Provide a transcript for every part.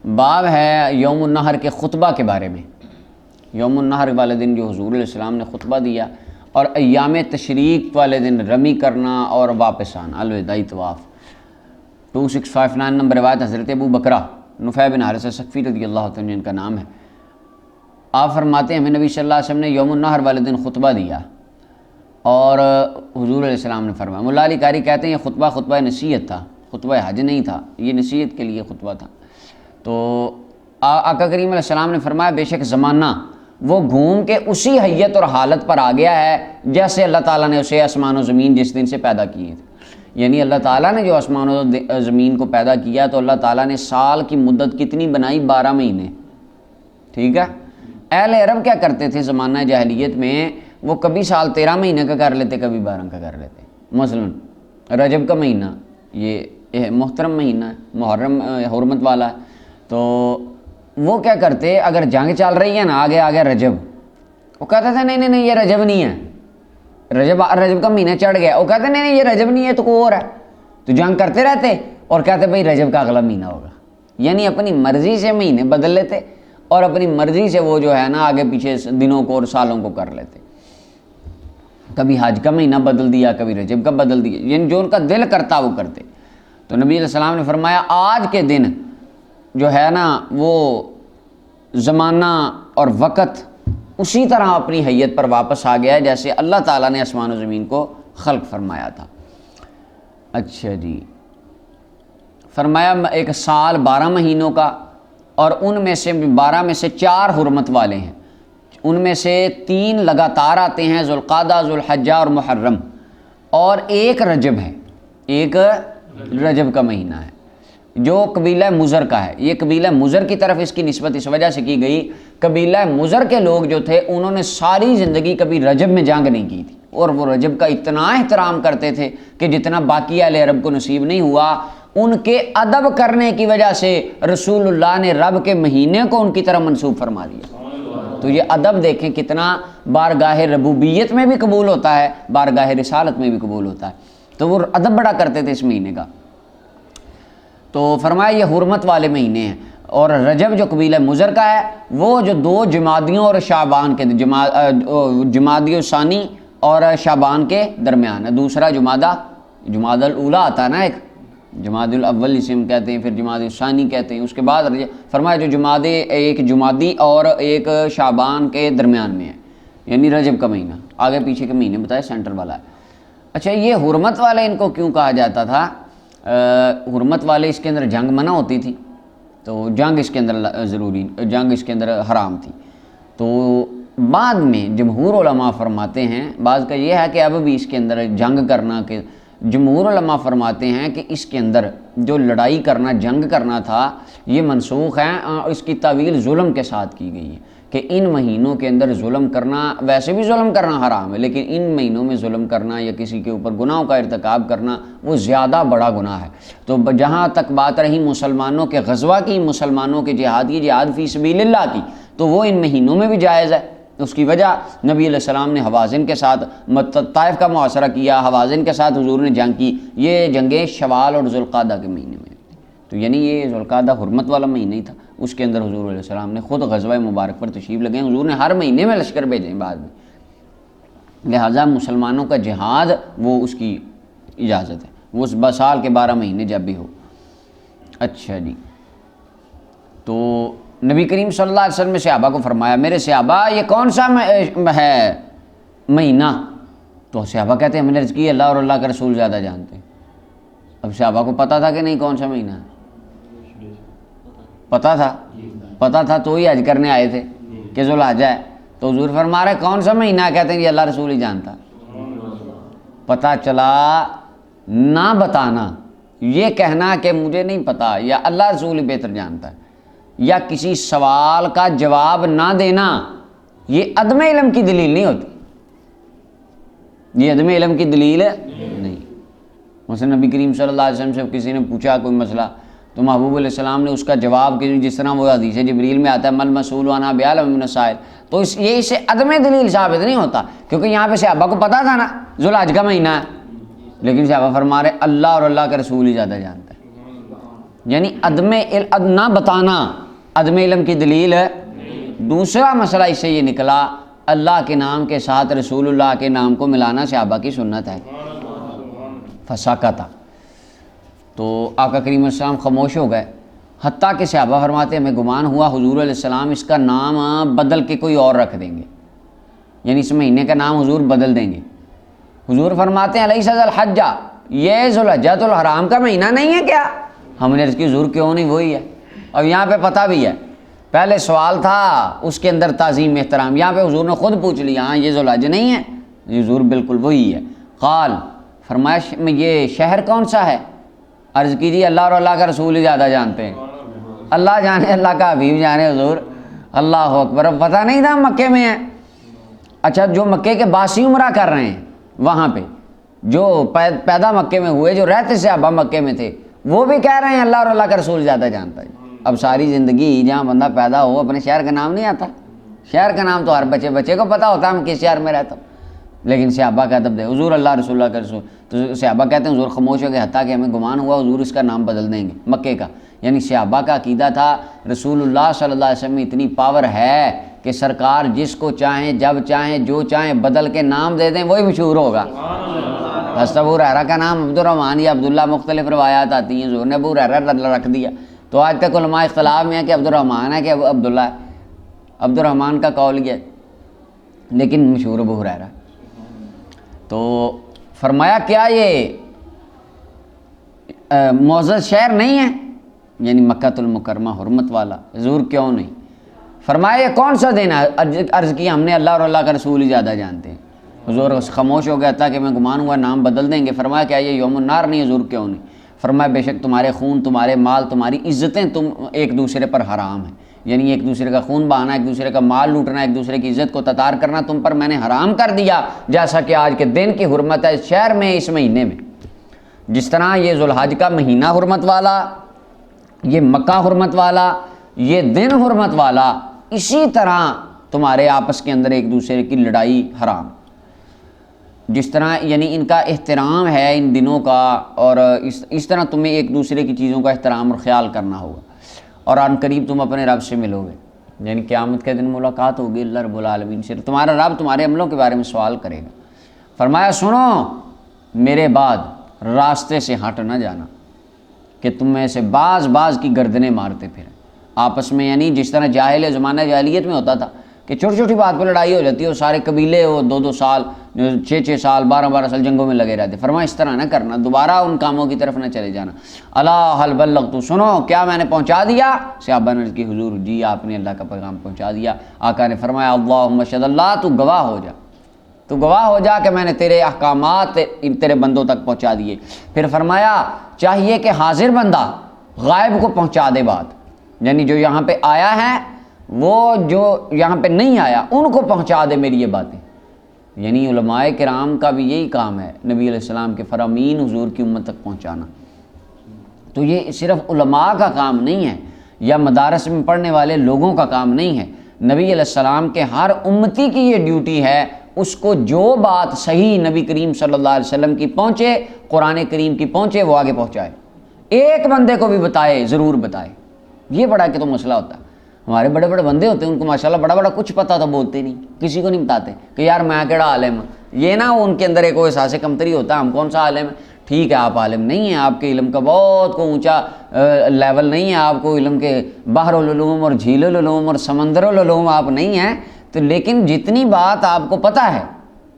باب ہے یوم النحر کے خطبہ کے بارے میں۔ یوم النحر والے دن جو حضور علیہ السلام نے خطبہ دیا، اور ایام تشریق والے دن رمی کرنا اور واپس آنا، الوداعی طواف۔ 2659 نمبر روایت حضرت ابو بکرہ نفیع بن حارثہ ثقفی رضی اللہ تعالیٰ عنہ، ان کا نام ہے۔ آپ فرماتے ہیں ہمیں نبی صلی اللہ علیہ وسلم نے یوم النحر والے دن خطبہ دیا، اور حضور علیہ السلام نے فرمایا، مولا علی قاری کہتے ہیں یہ خطبہ نصیحت تھا، خطبہ حج نہیں تھا، یہ نصیحت کے لیے خطبہ تھا۔ تو آقا کریم علیہ السلام نے فرمایا بے شک زمانہ وہ گھوم کے اسی حیت اور حالت پر آ گیا ہے جیسے اللہ تعالیٰ نے اسے آسمان و زمین جس دن سے پیدا کیے تھے۔ یعنی اللہ تعالیٰ نے جو آسمان و زمین کو پیدا کیا تو اللہ تعالیٰ نے سال کی مدت کتنی بنائی؟ 12 مہینے، ٹھیک ہے۔ اہل عرب کیا کرتے تھے زمانہ جاہلیت میں؟ وہ کبھی سال 13 مہینے کا کر لیتے، کبھی 12 کا کر لیتے۔ مثلا رجب کا مہینہ یہ محترم مہینہ ہے، محرم حرمت والا ہے، تو وہ کیا کرتے اگر جنگ چل رہی ہے نا، آگے رجب، وہ کہتے تھے نہیں یہ رجب نہیں ہے، رجب کا مہینہ چڑھ گیا، وہ کہتے نہیں یہ رجب نہیں ہے تو کوئی اور ہے، تو جنگ کرتے رہتے اور کہتے بھائی رجب کا اگلا مہینہ ہوگا۔ یعنی اپنی مرضی سے مہینے بدل لیتے اور اپنی مرضی سے وہ جو ہے نا آگے پیچھے دنوں کو اور سالوں کو کر لیتے، کبھی حج کا مہینہ بدل دیا، کبھی رجب کا بدل دیا، یعنی جو ان کا دل کرتا وہ کرتے۔ تو نبی علیہ السلام نے فرمایا آج کے دن جو ہے نا وہ زمانہ اور وقت اسی طرح اپنی حیت پر واپس آ گیا ہے جیسے اللہ تعالیٰ نے آسمان و زمین کو خلق فرمایا تھا۔ اچھا جی، فرمایا ایک سال 12 مہینوں کا، اور ان میں سے 12 میں سے 4 حرمت والے ہیں، ان میں سے 3 لگاتار آتے ہیں، ذوالقعدہ، ذوالحجہ اور محرم، اور ایک رجب ہے، ایک رجب کا مہینہ ہے جو قبیلہ مزر کا ہے۔ یہ قبیلہ مزر کی طرف اس کی نسبت اس وجہ سے کی گئی، قبیلہ مزر کے لوگ جو تھے انہوں نے ساری زندگی کبھی رجب میں جنگ نہیں کی تھی، اور وہ رجب کا اتنا احترام کرتے تھے کہ جتنا باقی اہل عرب کو نصیب نہیں ہوا۔ ان کے ادب کرنے کی وجہ سے رسول اللہ نے رب کے مہینے کو ان کی طرف منسوب فرما دیا۔ تو یہ ادب دیکھیں کتنا بارگاہ ربوبیت میں بھی قبول ہوتا ہے، بارگاہ رسالت میں بھی قبول ہوتا ہے۔ تو وہ ادب بڑا کرتے تھے اس مہینے کا۔ تو فرمایا یہ حرمت والے مہینے ہیں، اور رجب جو قبیلہ مزر کا ہے وہ جو 2 جمادیوں اور شعبان کے جمادی ثانی اور شعبان کے درمیان ہے۔ دوسرا جمادی الاولیٰ آتا ہے نا، ایک جمادی الاول جسے ہم کہتے ہیں، پھر جمادی ثانی کہتے ہیں، اس کے بعد فرمایا جو ایک جمادی اور ایک شعبان کے درمیان میں ہے، یعنی رجب کا مہینہ۔ آگے پیچھے کے مہینے بتائے، سینٹر والا ہے۔ اچھا یہ حرمت والے ان کو کیوں کہا جاتا تھا؟ حرمت والے اس کے اندر جنگ منع ہوتی تھی، تو جنگ اس کے اندر جنگ اس کے اندر حرام تھی۔ تو بعد میں جمہور علماء فرماتے ہیں، بعض کا یہ ہے کہ اب بھی اس کے اندر جنگ کرنا، کہ جمہور علماء فرماتے ہیں کہ اس کے اندر جو لڑائی کرنا، جنگ کرنا تھا، یہ منسوخ ہے، اور اس کی تعویل ظلم کے ساتھ کی گئی ہے کہ ان مہینوں کے اندر ظلم کرنا، ویسے بھی ظلم کرنا حرام ہے، لیکن ان مہینوں میں ظلم کرنا یا کسی کے اوپر گناہوں کا ارتکاب کرنا وہ زیادہ بڑا گناہ ہے۔ تو جہاں تک بات رہی مسلمانوں کے غزوہ کی، مسلمانوں کے جہاد فی سبیل اللہ کی، تو وہ ان مہینوں میں بھی جائز ہے۔ اس کی وجہ نبی علیہ السلام نے حوازن کے ساتھ طائف کا محاصرہ کیا، حوازن کے ساتھ حضور نے جنگ کی، یہ جنگیں شوال اور ذوالقعدہ کے مہینے میں، تو یعنی یہ ذوالقعدہ حرمت والا مہینہ ہی تھا، اس کے اندر حضور علیہ السلام نے خود غزوہ مبارک پر تشریف لگے۔ حضور نے ہر مہینے میں لشکر بھیجے بعد میں، لہٰذا مسلمانوں کا جہاد وہ اس کی اجازت ہے، وہ اس سال کے 12 مہینے جب بھی ہو۔ اچھا جی، تو نبی کریم صلی اللہ علیہ وسلم نے صحابہ کو فرمایا میرے صحابہ یہ کون سا ہے مہینہ؟ تو صحابہ کہتے ہیں ہم نے عرض کی اللہ اور اللہ کے رسول زیادہ جانتے ہیں۔ اب صحابہ کو پتہ تھا کہ نہیں کون سا مہینہ ہے؟ پتہ تھا تو ہی حج کرنے آئے تھے کہ ذوالحجہ ہے، تو حضور فرما رہے کون سا مہینہ ہے؟ کہتے ہیں یہ اللہ رسول ہی جانتا۔ پتہ چلا نہ بتانا، یہ کہنا کہ مجھے نہیں پتہ یا اللہ رسول ہی بہتر جانتا ہے، یا کسی سوال کا جواب نہ دینا، یہ عدم علم کی دلیل نہیں ہوتی، یہ عدم علم کی دلیل نہیں۔ مثلا نبی کریم صلی اللہ علیہ وسلم سے کسی نے پوچھا کوئی مسئلہ، تو محبوب علیہ السلام نے اس کا جواب کہ جس طرح وہ حدیث جبریل میں آتا ہے مل مسئول عنہ بعلم من السائل، تو یہ اسے عدم دلیل ثابت نہیں ہوتا، کیونکہ یہاں پہ صحابہ کو پتہ تھا نا ذوالحج کا مہینہ ہے، لیکن صحابہ فرما رہے اللہ اور اللہ کے رسول ہی زیادہ جانتا ہے۔ یعنی عدم نہ بتانا عدم علم کی دلیل ہے۔ دوسرا مسئلہ اس سے یہ نکلا اللہ کے نام کے ساتھ رسول اللہ کے نام کو ملانا صحابہ کی سنت ہے۔ فسکتا، تو آقا کریم علیہ السلام خاموش ہو گئے، حتیٰ کہ صحابہ فرماتے ہمیں گمان ہوا حضور علیہ السلام اس کا نام بدل کے کوئی اور رکھ دیں گے، یعنی اس مہینے کا نام حضور بدل دیں گے۔ حضور فرماتے ہیں الیس ذی الحجہ، یہ ذوالحجۃ الحرام کا مہینہ نہیں ہے کیا؟ ہم نے عرض کی حضور کیوں نہیں، وہی ہے۔ اب یہاں پہ پتہ بھی ہے، پہلے سوال تھا اس کے اندر تعظیم احترام، یہاں پہ حضور نے خود پوچھ لیا ہاں یہ ذوالحجہ نہیں ہے، یہ حضور بالکل وہی ہے۔ قال، فرمایا یہ شہر کون سا ہے؟ عرض کیجیے اللہ اور اللہ کا رسول ہی زیادہ جانتے ہیں، اللہ جانے اللہ کا حبیب جانے حضور، اللہ اکبر۔ اب پتہ نہیں تھا مکے میں ہے۔ اچھا، جو مکے کے باسی عمرہ کر رہے ہیں وہاں پہ، جو پیدا مکے میں ہوئے، جو رہتے صحابہ مکے میں تھے، وہ بھی کہہ رہے ہیں اللہ اور اللہ کا رسول زیادہ جانتا ہے۔ اب ساری زندگی جہاں بندہ پیدا ہو اپنے شہر کا نام نہیں آتا، شہر کا نام تو ہر بچے کو پتہ ہوتا ہے میں کس شہر میں رہتا ہوں، لیکن صحابہ کا ادب دے حضور اللہ رسول اللہ کا رسول، تو صحابہ کہتے ہیں حضور خاموش ہو گئے، حتیٰ کہ ہمیں گمان ہوا حضور اس کا نام بدل دیں گے مکے کا۔ یعنی صحابہ کا عقیدہ تھا رسول اللہ صلی اللہ علیہ وسلم میں اتنی پاور ہے کہ سرکار جس کو چاہیں جب چاہیں جو چاہیں بدل کے نام دے دیں وہی مشہور ہوگا۔ حضرت ابو ہریرہ کا نام عبد الرحمن یا عبداللہ، مختلف روایات آتی ہیں، حضور نے ابو ہریرہ رکھ دیا، تو آج تک علماء اختلاف میں ہے کہ عبد الرحمن ہے کہ عبداللہ ہے، عبد الرحمن کا قول یہ، لیکن مشہور ابو ہریرہ۔ تو فرمایا کیا یہ معزز شہر نہیں ہے، یعنی مکہ المکرمہ حرمت والا، حضور کیوں نہیں؟ فرمایا یہ کون سا دن ہے؟ عرض کی ہم نے اللہ اور اللہ کا رسول ہی زیادہ جانتے ہیں۔ حضور خاموش ہو گیا تھا کہ میں گمان ہوا نام بدل دیں گے۔ فرمایا کیا یہ یوم النار نہیں؟ حضور کیوں نہیں؟ فرمایا بے شک تمہارے خون، تمہارے مال، تمہاری عزتیں تم ایک دوسرے پر حرام ہیں، یعنی ایک دوسرے کا خون بہانا، ایک دوسرے کا مال لوٹنا، ایک دوسرے کی عزت کو تتار کرنا تم پر میں نے حرام کر دیا، جیسا کہ آج کے دن کی حرمت ہے اس شہر میں، اس مہینے میں۔ جس طرح یہ ذوالحج کا مہینہ حرمت والا، یہ مکہ حرمت والا، یہ دن حرمت والا، اسی طرح تمہارے آپس کے اندر ایک دوسرے کی لڑائی حرام۔ جس طرح یعنی ان کا احترام ہے ان دنوں کا، اور اس طرح تمہیں ایک دوسرے کی چیزوں کا احترام اور خیال کرنا ہوگا، اور عن قریب تم اپنے رب سے ملو گے، یعنی قیامت کے دن ملاقات ہوگی اللہ رب العالمین سے، تمہارا رب تمہارے عملوں کے بارے میں سوال کرے گا۔ فرمایا سنو میرے بعد راستے سے ہٹ نہ جانا، کہ تم میں سے بعض کی گردنیں مارتے پھریں آپس میں، یعنی جس طرح جاہل زمانہ جاہلیت میں ہوتا تھا کہ چھوٹی چھوٹی بات پہ لڑائی ہو جاتی ہے، اور سارے قبیلے وہ 2 سال 6 سال 12 سال جنگوں میں لگے رہتے۔ فرمایا اس طرح نہ کرنا، دوبارہ ان کاموں کی طرف نہ چلے جانا۔ الا هل بلغت، سنو کیا میں نے پہنچا دیا؟ صحابہ نے کہ حضور جی آپ نے اللہ کا پیغام پہنچا دیا۔ آقا نے فرمایا اللہم اشہد، اللہ تو گواہ ہو جا، تو گواہ ہو جا کہ میں نے تیرے احکامات تیرے بندوں تک پہنچا دیے۔ پھر فرمایا چاہیے کہ حاضر بندہ غائب کو پہنچا دے بات، یعنی جو یہاں پہ آیا ہے وہ جو یہاں پہ نہیں آیا ان کو پہنچا دے میری یہ باتیں۔ یعنی علماء کرام کا بھی یہی کام ہے، نبی علیہ السلام کے فرامین حضور کی امت تک پہنچانا۔ تو یہ صرف علماء کا کام نہیں ہے، یا مدارس میں پڑھنے والے لوگوں کا کام نہیں ہے، نبی علیہ السلام کے ہر امتی کی یہ ڈیوٹی ہے، اس کو جو بات صحیح نبی کریم صلی اللہ علیہ وسلم کی پہنچے، قرآن کریم کی پہنچے، وہ آگے پہنچائے، ایک بندے کو بھی بتائے، ضرور بتائے۔ یہ بڑا کہ تو مسئلہ ہوتا ہے، ہمارے بڑے بڑے بندے ہوتے ہیں ان کو ماشاءاللہ بڑا کچھ پتہ تھا، بولتے نہیں، کسی کو نہیں بتاتے کہ یار میں کیڑا عالم ہوں، یہ نہ ان کے اندر ایک احساس کمتری ہوتا ہے ہم کون سا عالم ہے۔ ٹھیک ہے آپ عالم نہیں ہیں، آپ کے علم کا بہت کو اونچا لیول نہیں ہے، آپ کو علم کے بحر العلوم اور جھیل العلوم اور سمندر العلوم آپ نہیں ہیں، تو لیکن جتنی بات آپ کو پتہ ہے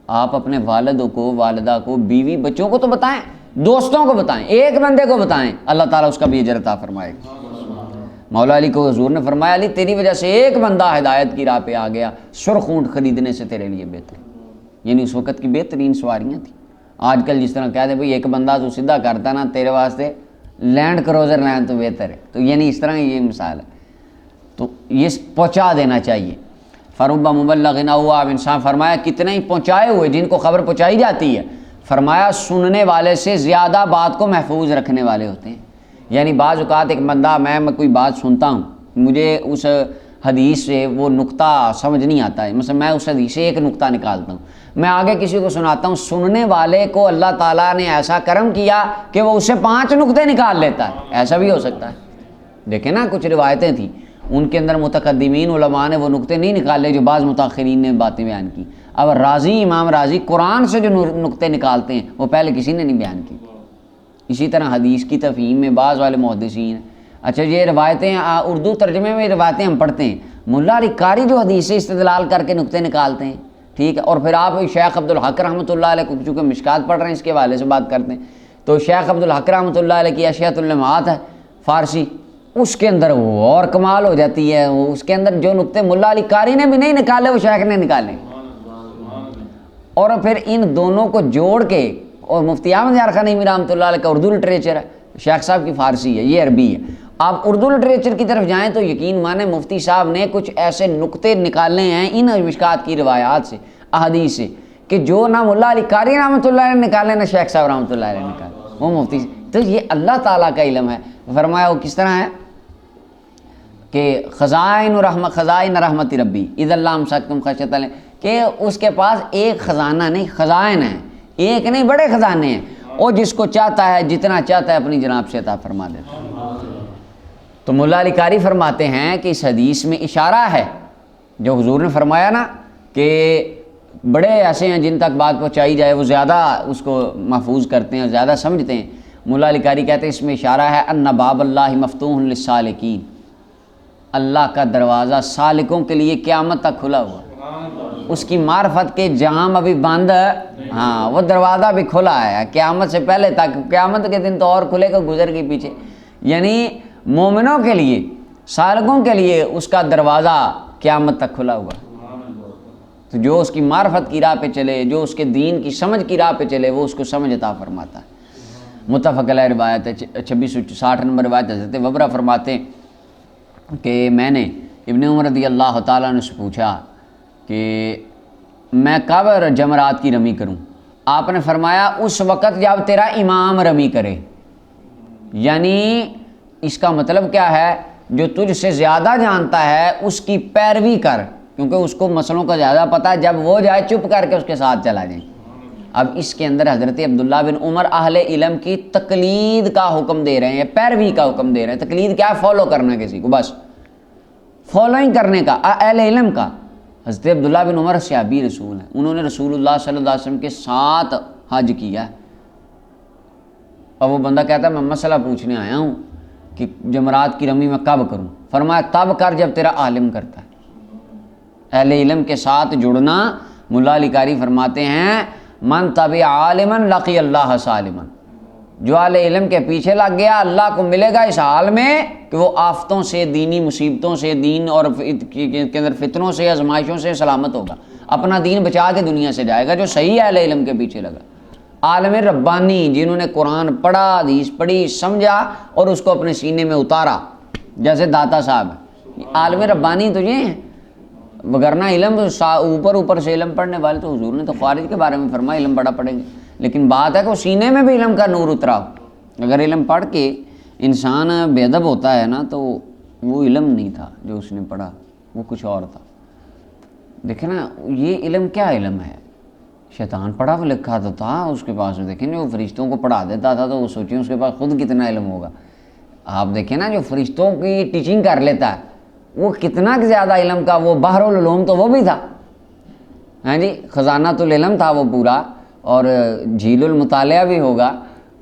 آپ اپنے والدوں کو، والدہ کو، بیوی بچوں کو تو بتائیں، دوستوں کو بتائیں، ایک بندے کو بتائیں، اللہ تعالیٰ اس کا بھی اجر عطا فرمائے گا۔ مولا علی کو حضور نے فرمایا علی تیری وجہ سے ایک بندہ ہدایت کی راہ پہ آ گیا، سرخ اونٹ خریدنے سے تیرے لیے بہتر، یعنی اس وقت کی بہترین سواریاں تھیں۔ آج کل جس طرح کہہ دیں بھئی ایک بندہ تو سیدھا کرتا نا تیرے واسطے لینڈ کروزر لین تو بہتر ہے، تو یعنی اس طرح یہ مثال ہے، تو یہ پہنچا دینا چاہیے۔ فربا مبلغ نہ ہوا، اب انسان فرمایا کتنے ہی پہنچائے ہوئے جن کو خبر پہنچائی جاتی ہے، فرمایا سننے والے سے زیادہ بات کو محفوظ رکھنے والے ہوتے ہیں۔ یعنی بعض اوقات ایک بندہ میں کوئی بات سنتا ہوں، مجھے اس حدیث سے وہ نقطہ سمجھ نہیں آتا ہے، مثلا میں اس حدیث سے ایک نقطہ نکالتا ہوں، میں آگے کسی کو سناتا ہوں، سننے والے کو اللہ تعالیٰ نے ایسا کرم کیا کہ وہ اس سے 5 نقطے نکال لیتا ہے، ایسا بھی ہو سکتا ہے۔ دیکھیں نا کچھ روایتیں تھیں ان کے اندر متقدمین علماء نے وہ نقطے نہیں نکالے جو بعض متاخرین نے باتیں بیان کی. اب راضی امام راضی قرآن سے جو نقطے نکالتے ہیں وہ پہلے کسی نے نہیں بیان کی. اسی طرح حدیث کی تفہیم میں بعض والے محدثین. اچھا یہ روایتیں اردو ترجمے میں روایتیں ہم پڑھتے ہیں, ملا علی قاری جو حدیث سے استدلال کر کے نقطے نکالتے ہیں, ٹھیک ہے, اور پھر آپ شیخ عبدالحق رحمۃ اللہ علیہ کو چونکہ مشکات پڑھ رہے ہیں اس کے حوالے سے بات کرتے ہیں, تو شیخ عبدالحق رحمۃ اللہ علیہ کی اشیاۃ اللمعات ہے فارسی, اس کے اندر وہ اور کمال ہو جاتی ہے. اس کے اندر جو نقطے ملا علی قاری نے بھی نہیں نکالے وہ شیخ نے نکالے. اور پھر ان دونوں کو جوڑ کے, اور مفتی احمد یار خان نعیمی رحمۃ اللہ علیہ کا اردو لٹریچر ہے, شیخ صاحب کی فارسی ہے, یہ عربی ہے. آپ اردو لٹریچر کی طرف جائیں تو یقین مانیں مفتی صاحب نے کچھ ایسے نقطے نکالنے ہیں ان مشکات کی روایات سے, احادیث سے, کہ جو نہ ملا علی قاری رحمۃ اللہ علیہ نکالے نہ شیخ صاحب رحمۃ اللہ علیہ نکالے, وہ مفتی. تو یہ اللہ تعالیٰ کا علم ہے. فرمایا وہ کس طرح ہے کہ خزائن رحمت ربی اذا اللہ امسکتم خشیۃ اللہ, کہ اس کے پاس ایک خزانہ نہیں, خزائن ہیں, ایک نہیں بڑے خزانے ہیں, اور جس کو چاہتا ہے جتنا چاہتا ہے اپنی جناب سے عطا فرما دیتا ہے. تو مولا علی قاری فرماتے ہیں کہ اس حدیث میں اشارہ ہے جو حضور نے فرمایا نا کہ بڑے ایسے ہیں جن تک بات پہنچائی جائے وہ زیادہ اس کو محفوظ کرتے ہیں, زیادہ سمجھتے ہیں. مولا علی قاری کہتے ہیں اس میں اشارہ ہے ان باب اللہ مفتوح للسالکین, اللہ کا دروازہ سالکوں کے لیے قیامت تک کھلا ہوا, اس کی معرفت کے جام ابھی بند, ہاں وہ دروازہ بھی کھلا ہے قیامت سے پہلے تک, قیامت کے دن تو اور کھلے گا گزر کے پیچھے. یعنی مومنوں کے لیے, سالکوں کے لیے اس کا دروازہ قیامت تک کھلا ہوا. تو جو اس کی معرفت کی راہ پہ چلے, جو اس کے دین کی سمجھ کی راہ پہ چلے, وہ اس کو سمجھ عطا فرماتا ہے. متفق علیہ روایت ہے 2660 نمبر روایت. حضرت وبرہ فرماتے کہ میں نے ابن عمر رضی اللہ تعالیٰ عنہ سے پوچھا کہ میں کب جمرات کی رمی کروں؟ آپ نے فرمایا اس وقت جب تیرا امام رمی کرے. یعنی اس کا مطلب کیا ہے, جو تجھ سے زیادہ جانتا ہے اس کی پیروی کر, کیونکہ اس کو مسئلوں کا زیادہ پتہ ہے, جب وہ جائے چپ کر کے اس کے ساتھ چلا جائیں. اب اس کے اندر حضرت عبداللہ بن عمر اہل علم کی تقلید کا حکم دے رہے ہیں, پیروی کا حکم دے رہے ہیں. تقلید کیا ہے؟ فالو کرنا کسی کو, بس فالوئنگ کرنے کا, اہل علم کا. حضرت عبداللہ بن عمر صحابی رسول ہیں, انہوں نے رسول اللہ صلی اللہ علیہ وسلم کے ساتھ حج کیا. اور وہ بندہ کہتا ہے میں مسئلہ پوچھنے آیا ہوں کہ جمرات کی رمی میں کب کروں؟ فرمایا تب کر جب تیرا عالم کرتا ہے. اہل علم کے ساتھ جڑنا, مولا علی قاری فرماتے ہیں من تبع عالما لقی اللہ سالما, جو اہل علم کے پیچھے لگ گیا اللہ کو ملے گا اس حال میں کہ وہ آفتوں سے, دینی مصیبتوں سے, دین اور کے اندر فتنوں سے, آزمائشوں سے سلامت ہوگا, اپنا دین بچا کے دنیا سے جائے گا جو صحیح اہل علم کے پیچھے لگا. عالم ربانی جنہوں نے قرآن پڑھا, حدیث پڑھی, سمجھا اور اس کو اپنے سینے میں اتارا, جیسے داتا صاحب ہے, عالم ربانی تو یہ ہیں. وگرنہ علم اوپر سے علم پڑھنے والے تو حضور نے تو خارج کے بارے میں فرمایا علم بڑا پڑھیں گے, لیکن بات ہے کہ وہ سینے میں بھی علم کا نور اترا. اگر علم پڑھ کے انسان بے ادب ہوتا ہے نا تو وہ علم نہیں تھا جو اس نے پڑھا, وہ کچھ اور تھا. دیکھیں نا یہ علم کیا علم ہے, شیطان پڑھا وہ لکھا تو تھا اس کے پاس. دیکھیں جو فرشتوں کو پڑھا دیتا تھا تو وہ سوچیں اس کے پاس خود کتنا علم ہوگا. آپ دیکھیں نا جو فرشتوں کی ٹیچنگ کر لیتا ہے وہ کتنا زیادہ علم کا, وہ بحر العلوم تو وہ بھی تھا, ہاں جی, خزانہ العلم تھا وہ پورا, اور جھیل المطالعہ بھی ہوگا.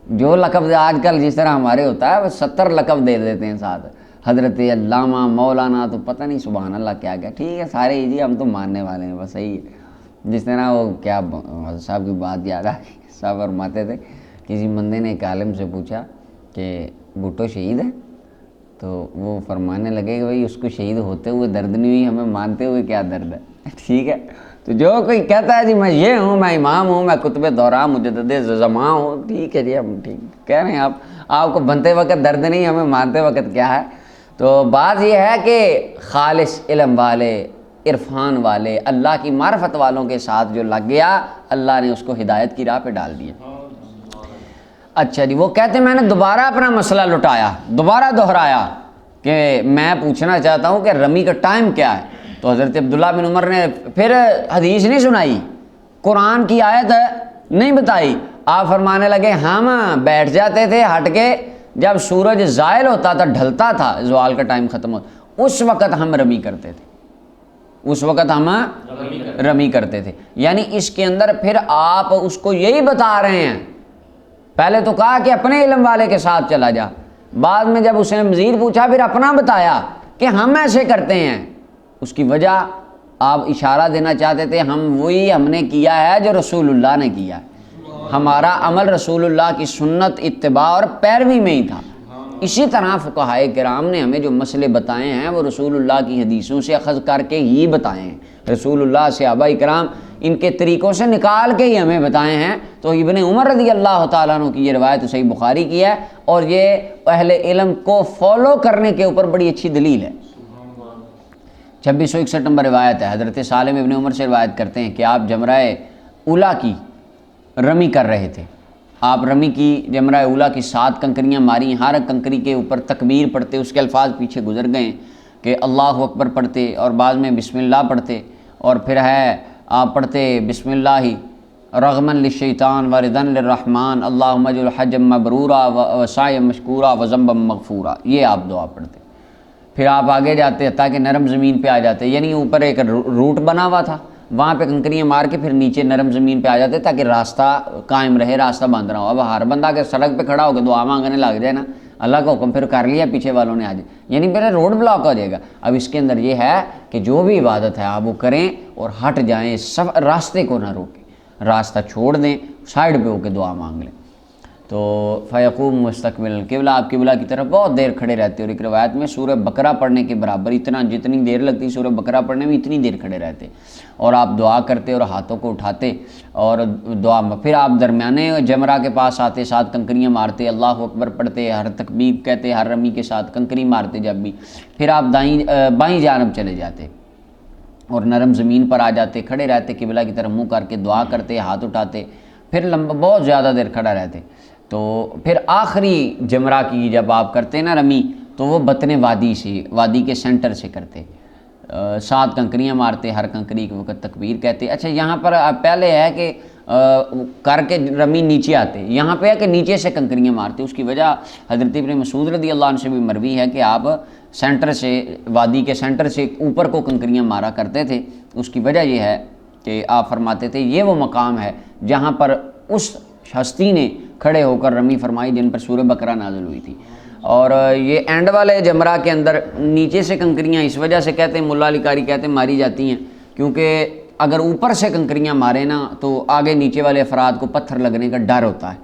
جو لقب آج کل جس طرح ہمارے ہوتا ہے وہ 70 لقب دے دیتے ہیں ساتھ, حضرت علامہ مولانا, تو پتہ نہیں سبحان اللہ کیا کیا. ٹھیک ہے سارے جی ہم تو ماننے والے ہیں, بس صحیح ہے. جس طرح وہ کیا صاحب کی بات یاد آ گئی, صاحب فرماتے تھے کسی بندے نے ایک عالم سے پوچھا کہ بھٹو شہید ہے, تو وہ فرمانے لگے کہ بھائی اس کو شہید ہوتے ہوئے درد نہیں ہوئی, ہمیں مانتے ہوئے کیا درد ہے. ٹھیک ہے, تو جو کوئی کہتا ہے جی میں یہ ہوں, میں امام ہوں, میں کتب دورہ مجدد زماں ہوں, ٹھیک ہے جی ہم ٹھیک کہہ رہے ہیں, آپ کو بنتے وقت درد نہیں, ہمیں مانتے وقت کیا ہے. تو بات یہ ہے کہ خالص علم والے, عرفان والے, اللہ کی معرفت والوں کے ساتھ جو لگ گیا اللہ نے اس کو ہدایت کی راہ پہ ڈال دیا. اچھا جی, وہ کہتے ہیں میں نے دوبارہ اپنا مسئلہ لٹایا, دوبارہ دہرایا کہ میں پوچھنا چاہتا ہوں کہ رمی کا ٹائم کیا ہے. تو حضرت عبداللہ بن عمر نے پھر حدیث نہیں سنائی, قرآن کی آیت نہیں بتائی, آپ فرمانے لگے ہم بیٹھ جاتے تھے ہٹ کے جب سورج زائل ہوتا تھا، ڈھلتا تھا، زوال کا ٹائم ختم ہوتا، اس وقت ہم رمی کرتے تھے، اس وقت ہم رمی کرتے تھے۔ یعنی اس کے اندر پھر آپ اس کو یہی بتا رہے ہیں، پہلے تو کہا کہ اپنے علم والے کے ساتھ چلا جا، بعد میں جب اس نے مزید پوچھا پھر اپنا بتایا کہ ہم ایسے کرتے ہیں۔ اس کی وجہ آپ اشارہ دینا چاہتے تھے، ہم نے کیا ہے جو رسول اللہ نے کیا ہے، ہمارا عمل رسول اللہ کی سنت، اتباع اور پیروی میں ہی تھا۔ اسی طرح فقہائے کرام نے ہمیں جو مسئلے بتائے ہیں وہ رسول اللہ کی حدیثوں سے اخذ کر کے ہی بتائے ہیں، رسول اللہ صحابہ کرام ان کے طریقوں سے نکال کے ہی ہمیں بتائے ہیں۔ تو ابن عمر رضی اللہ تعالیٰ عنہ کی یہ روایت صحیح بخاری کی ہے، اور یہ اہل علم کو فالو کرنے کے اوپر بڑی اچھی دلیل ہے۔ 2661 نمبر روایت ہے، حضرت سالم ابن عمر سے روایت کرتے ہیں کہ آپ جمرہ اولا کی رمی کر رہے تھے۔ آپ رمی کی جمرہ اولا کی 7 کنکریاں ماری، ہر کنکری کے اوپر تکبیر پڑھتے، اس کے الفاظ پیچھے گزر گئے کہ اللہ اکبر پڑھتے، اور بعد میں بسم اللہ پڑھتے، اور پھر ہے آپ پڑھتے بسم اللہ رغما للشیطان ورضا للرحمن اللہم اجعل حجا مبرورا وسعیا مشکورا وذنبا مغفورا، یہ آپ دعا پڑھتے۔ پھر آپ آگے جاتے تاکہ نرم زمین پہ آ جاتے، یعنی اوپر ایک روٹ بنا ہوا تھا، وہاں پہ کنکریاں مار کے پھر نیچے نرم زمین پہ آ جاتے تاکہ راستہ قائم رہے، راستہ بند نہ ہو۔ اب ہر بندہ کے سڑک پہ کھڑا ہو کے دعا مانگنے لگ جائے نا، اللہ کا حکم پھر کر لیا، پیچھے والوں نے آ جائے، یعنی پہلے روڈ بلاک ہو جائے گا۔ اب اس کے اندر یہ ہے کہ جو بھی عبادت ہے آپ وہ کریں اور ہٹ جائیں، راستے کو نہ روکیں، راستہ چھوڑ دیں، سائڈ پہ ہو کے دعا مانگ لیں۔ تو فیقوم مستقبل القبلہ، آپ قبلہ کی طرف بہت دیر کھڑے رہتے، اور ایک روایت میں سورہ بقرہ پڑھنے کے برابر، جتنی دیر لگتی سورہ بقرہ پڑھنے میں اتنی دیر کھڑے رہتے، اور آپ دعا کرتے اور ہاتھوں کو اٹھاتے اور دعا پھر آپ درمیانے جمرہ کے پاس آتے، 7 کنکریاں مارتے، اللہ اکبر پڑھتے، ہر تکبیر کہتے، ہر رمی کے ساتھ کنکری مارتے جب بھی، پھر آپ بائیں جانب چلے جاتے اور نرم زمین پر آ جاتے، کھڑے رہتے، قبلہ کی طرف منہ کر کے دعا کرتے، ہاتھ اٹھاتے، پھر بہت زیادہ دیر کھڑا رہتے۔ تو پھر آخری جمرہ کی جب آپ کرتے نا رمی، تو وہ بطن وادی سے، وادی کے سینٹر سے کرتے، 7 کنکریاں مارتے، ہر کنکری کے وقت تکبیر کہتے۔ اچھا یہاں پر پہلے ہے کہ کر کے رمی نیچے آتے، یہاں پہ ہے کہ نیچے سے کنکریاں مارتے۔ اس کی وجہ حضرت ابن مسعود رضی اللہ عنہ سے بھی مروی ہے کہ آپ سینٹر سے، وادی کے سینٹر سے اوپر کو کنکریاں مارا کرتے تھے۔ اس کی وجہ یہ ہے کہ آپ فرماتے تھے یہ وہ مقام ہے جہاں پر اس ہستی نے کھڑے ہو کر رمی فرمائی جن پر سورہ بقرہ نازل ہوئی تھی۔ اور یہ اینڈ والے جمرہ کے اندر نیچے سے کنکریاں اس وجہ سے کہتے ہیں، ملا علی قاری کہتے ہیں ماری جاتی ہیں، کیونکہ اگر اوپر سے کنکریاں مارے نا تو آگے نیچے والے افراد کو پتھر لگنے کا ڈر ہوتا ہے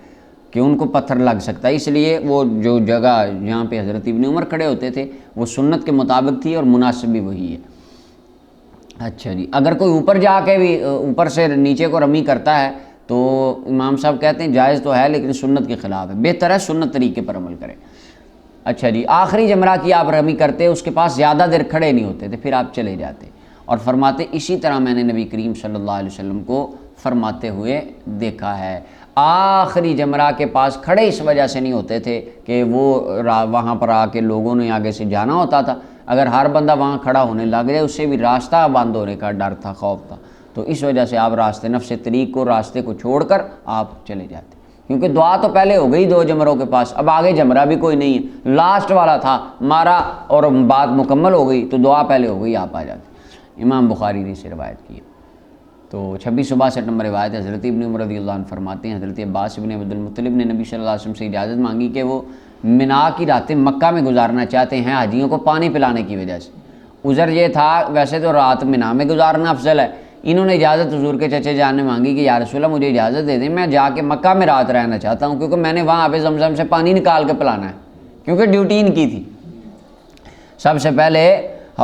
کہ ان کو پتھر لگ سکتا ہے، اس لیے وہ جو جگہ جہاں پہ حضرت ابن عمر کھڑے ہوتے تھے وہ سنت کے مطابق تھی اور مناسب بھی وہی ہے۔ اچھا جی، اگر کوئی اوپر جا کے بھی اوپر سے نیچے کو رمی کرتا ہے تو امام صاحب کہتے ہیں جائز تو ہے لیکن سنت کے خلاف ہے، بہتر ہے سنت طریقے پر عمل کرے۔ اچھا جی، آخری جمرہ کی آپ رمی کرتے، اس کے پاس زیادہ دیر کھڑے نہیں ہوتے تھے، پھر آپ چلے جاتے اور فرماتے اسی طرح میں نے نبی کریم صلی اللہ علیہ وسلم کو فرماتے ہوئے دیکھا ہے۔ آخری جمرہ کے پاس کھڑے اس وجہ سے نہیں ہوتے تھے کہ وہ وہاں پر آ کے لوگوں نے آگے سے جانا ہوتا تھا، اگر ہر بندہ وہاں کھڑا ہونے لگ جائے اس سے بھی راستہ بند ہونے کا ڈر تھا، خوف تھا، تو اس وجہ سے آپ نفس طریق کو، راستے کو چھوڑ کر آپ چلے جاتے، کیونکہ دعا تو پہلے ہو گئی 2 جمروں کے پاس، اب آگے جمرہ بھی کوئی نہیں ہے، لاسٹ والا تھا مارا اور بات مکمل ہو گئی تو دعا پہلے ہو گئی، آپ آ جاتے۔ امام بخاری نے اسے روایت کی ہے۔ تو 2662 نمبر روایت ہے، حضرت ابن عمر رضی اللہ عنہ فرماتے ہیں حضرت عباس ابن عبد المطلب نے نبی صلی اللہ علیہ وسلم سے اجازت مانگی کہ وہ منا کی راتیں مکہ میں گزارنا چاہتے ہیں حاجیوں کو پانی پلانے کی وجہ سے۔ عذر یہ تھا، ویسے تو رات منا میں گزارنا افضل ہے، انہوں نے اجازت حضور کے چچے جان نے مانگی کہ یا رسول اللہ مجھے اجازت دے دیں، میں جا کے مکہ میں رات رہنا چاہتا ہوں، کیونکہ میں نے وہاں آب زمزم سے پانی نکال کے پلانا ہے، کیونکہ ڈیوٹی ان کی تھی۔ سب سے پہلے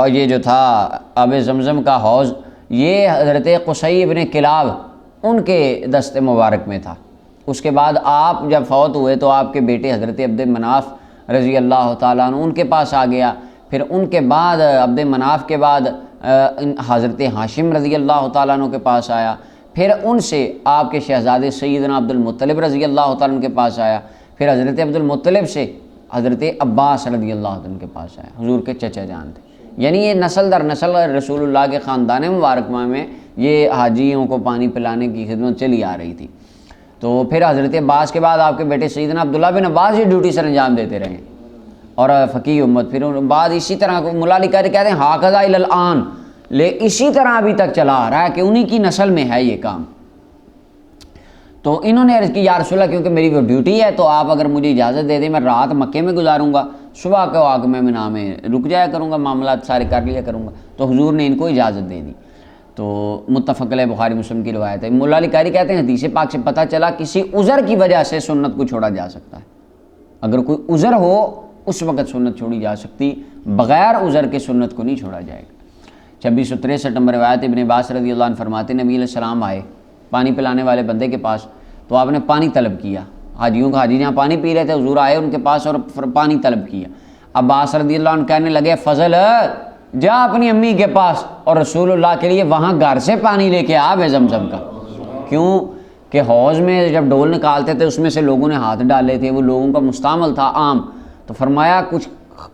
یہ جو تھا آب زمزم کا حوض، یہ حضرت قصی ابن کلاب ان کے دست مبارک میں تھا۔ اس کے بعد آپ جب فوت ہوئے تو آپ کے بیٹے حضرت عبد مناف رضی اللہ تعالیٰ عنہ ان کے پاس آ گیا، پھر ان کے بعد عبد مناف کے بعد حضرت ہاشم رضی اللہ تعالیٰ عنہ کے پاس آیا، پھر ان سے آپ کے شہزادے سیدنا عبد المطلب رضی اللہ تعالیٰ عنہ کے پاس آیا، پھر حضرت عبد المطلب سے حضرت عباس رضی اللہ عنہ کے پاس آیا، حضور کے چچا جان تھے۔ یعنی یہ نسل در نسل رسول اللہ کے خاندان مبارک میں یہ حاجیوں کو پانی پلانے کی خدمت چلی آ رہی تھی۔ تو تو پھر حضرت عباس کے بعد آپ کے بیٹے سیدنا عبداللہ بن عباس یہ ڈیوٹی سر انجام دیتے رہے اور فقیہ امت. پھر بعد اسی طرح مولا علی قاری کہتے ہیں ہاکذا الی الآن، اسی طرح ابھی تک چلا آ رہا ہے کہ انہی کی نسل میں ہے یہ کام. تو انہوں نے عرض کی یا رسول اللہ کیونکہ میری وہ ڈیوٹی ہے تو آپ اگر مجھے اجازت دے دیں میں رات مکے میں گزاروں گا، صبح کو آ کے میں مینا میں رک جایا کروں گا، معاملات سارے کر لیا کروں گا. تو حضور نے ان کو اجازت دے دی. تو متفق علیہ بخاری مسلم کی روایت ہے. مولا علی قاری کہتے ہیں حدیث پاک سے پتہ چلا کسی عذر کی وجہ سے سنت کو چھوڑا جا سکتا ہے. اگر کوئی عذر ہو اس وقت سنت چھوڑی جا سکتی، بغیر عذر کے سنت کو نہیں چھوڑا جائے گا. 2663 نمبر روایت ابن عباس رضی اللہ عنہ فرماتے ہیں نبی علیہ السلام آئے پانی پلانے والے بندے کے پاس، تو آپ نے پانی طلب کیا. حاجیوں کا حاجی جہاں پانی پی رہے تھے حضور آئے ان کے پاس اور پانی طلب کیا. عباس رضی اللہ عنہ کہنے لگے فضل جا اپنی امی کے پاس اور رسول اللہ کے لیے وہاں گھر سے پانی لے کے آ بے زمزم کا. کیوں کہ حوض میں جب ڈول نکالتے تھے اس میں سے لوگوں نے ہاتھ ڈالے تھے، وہ لوگوں کا مستعمل تھا عام. تو فرمایا کچھ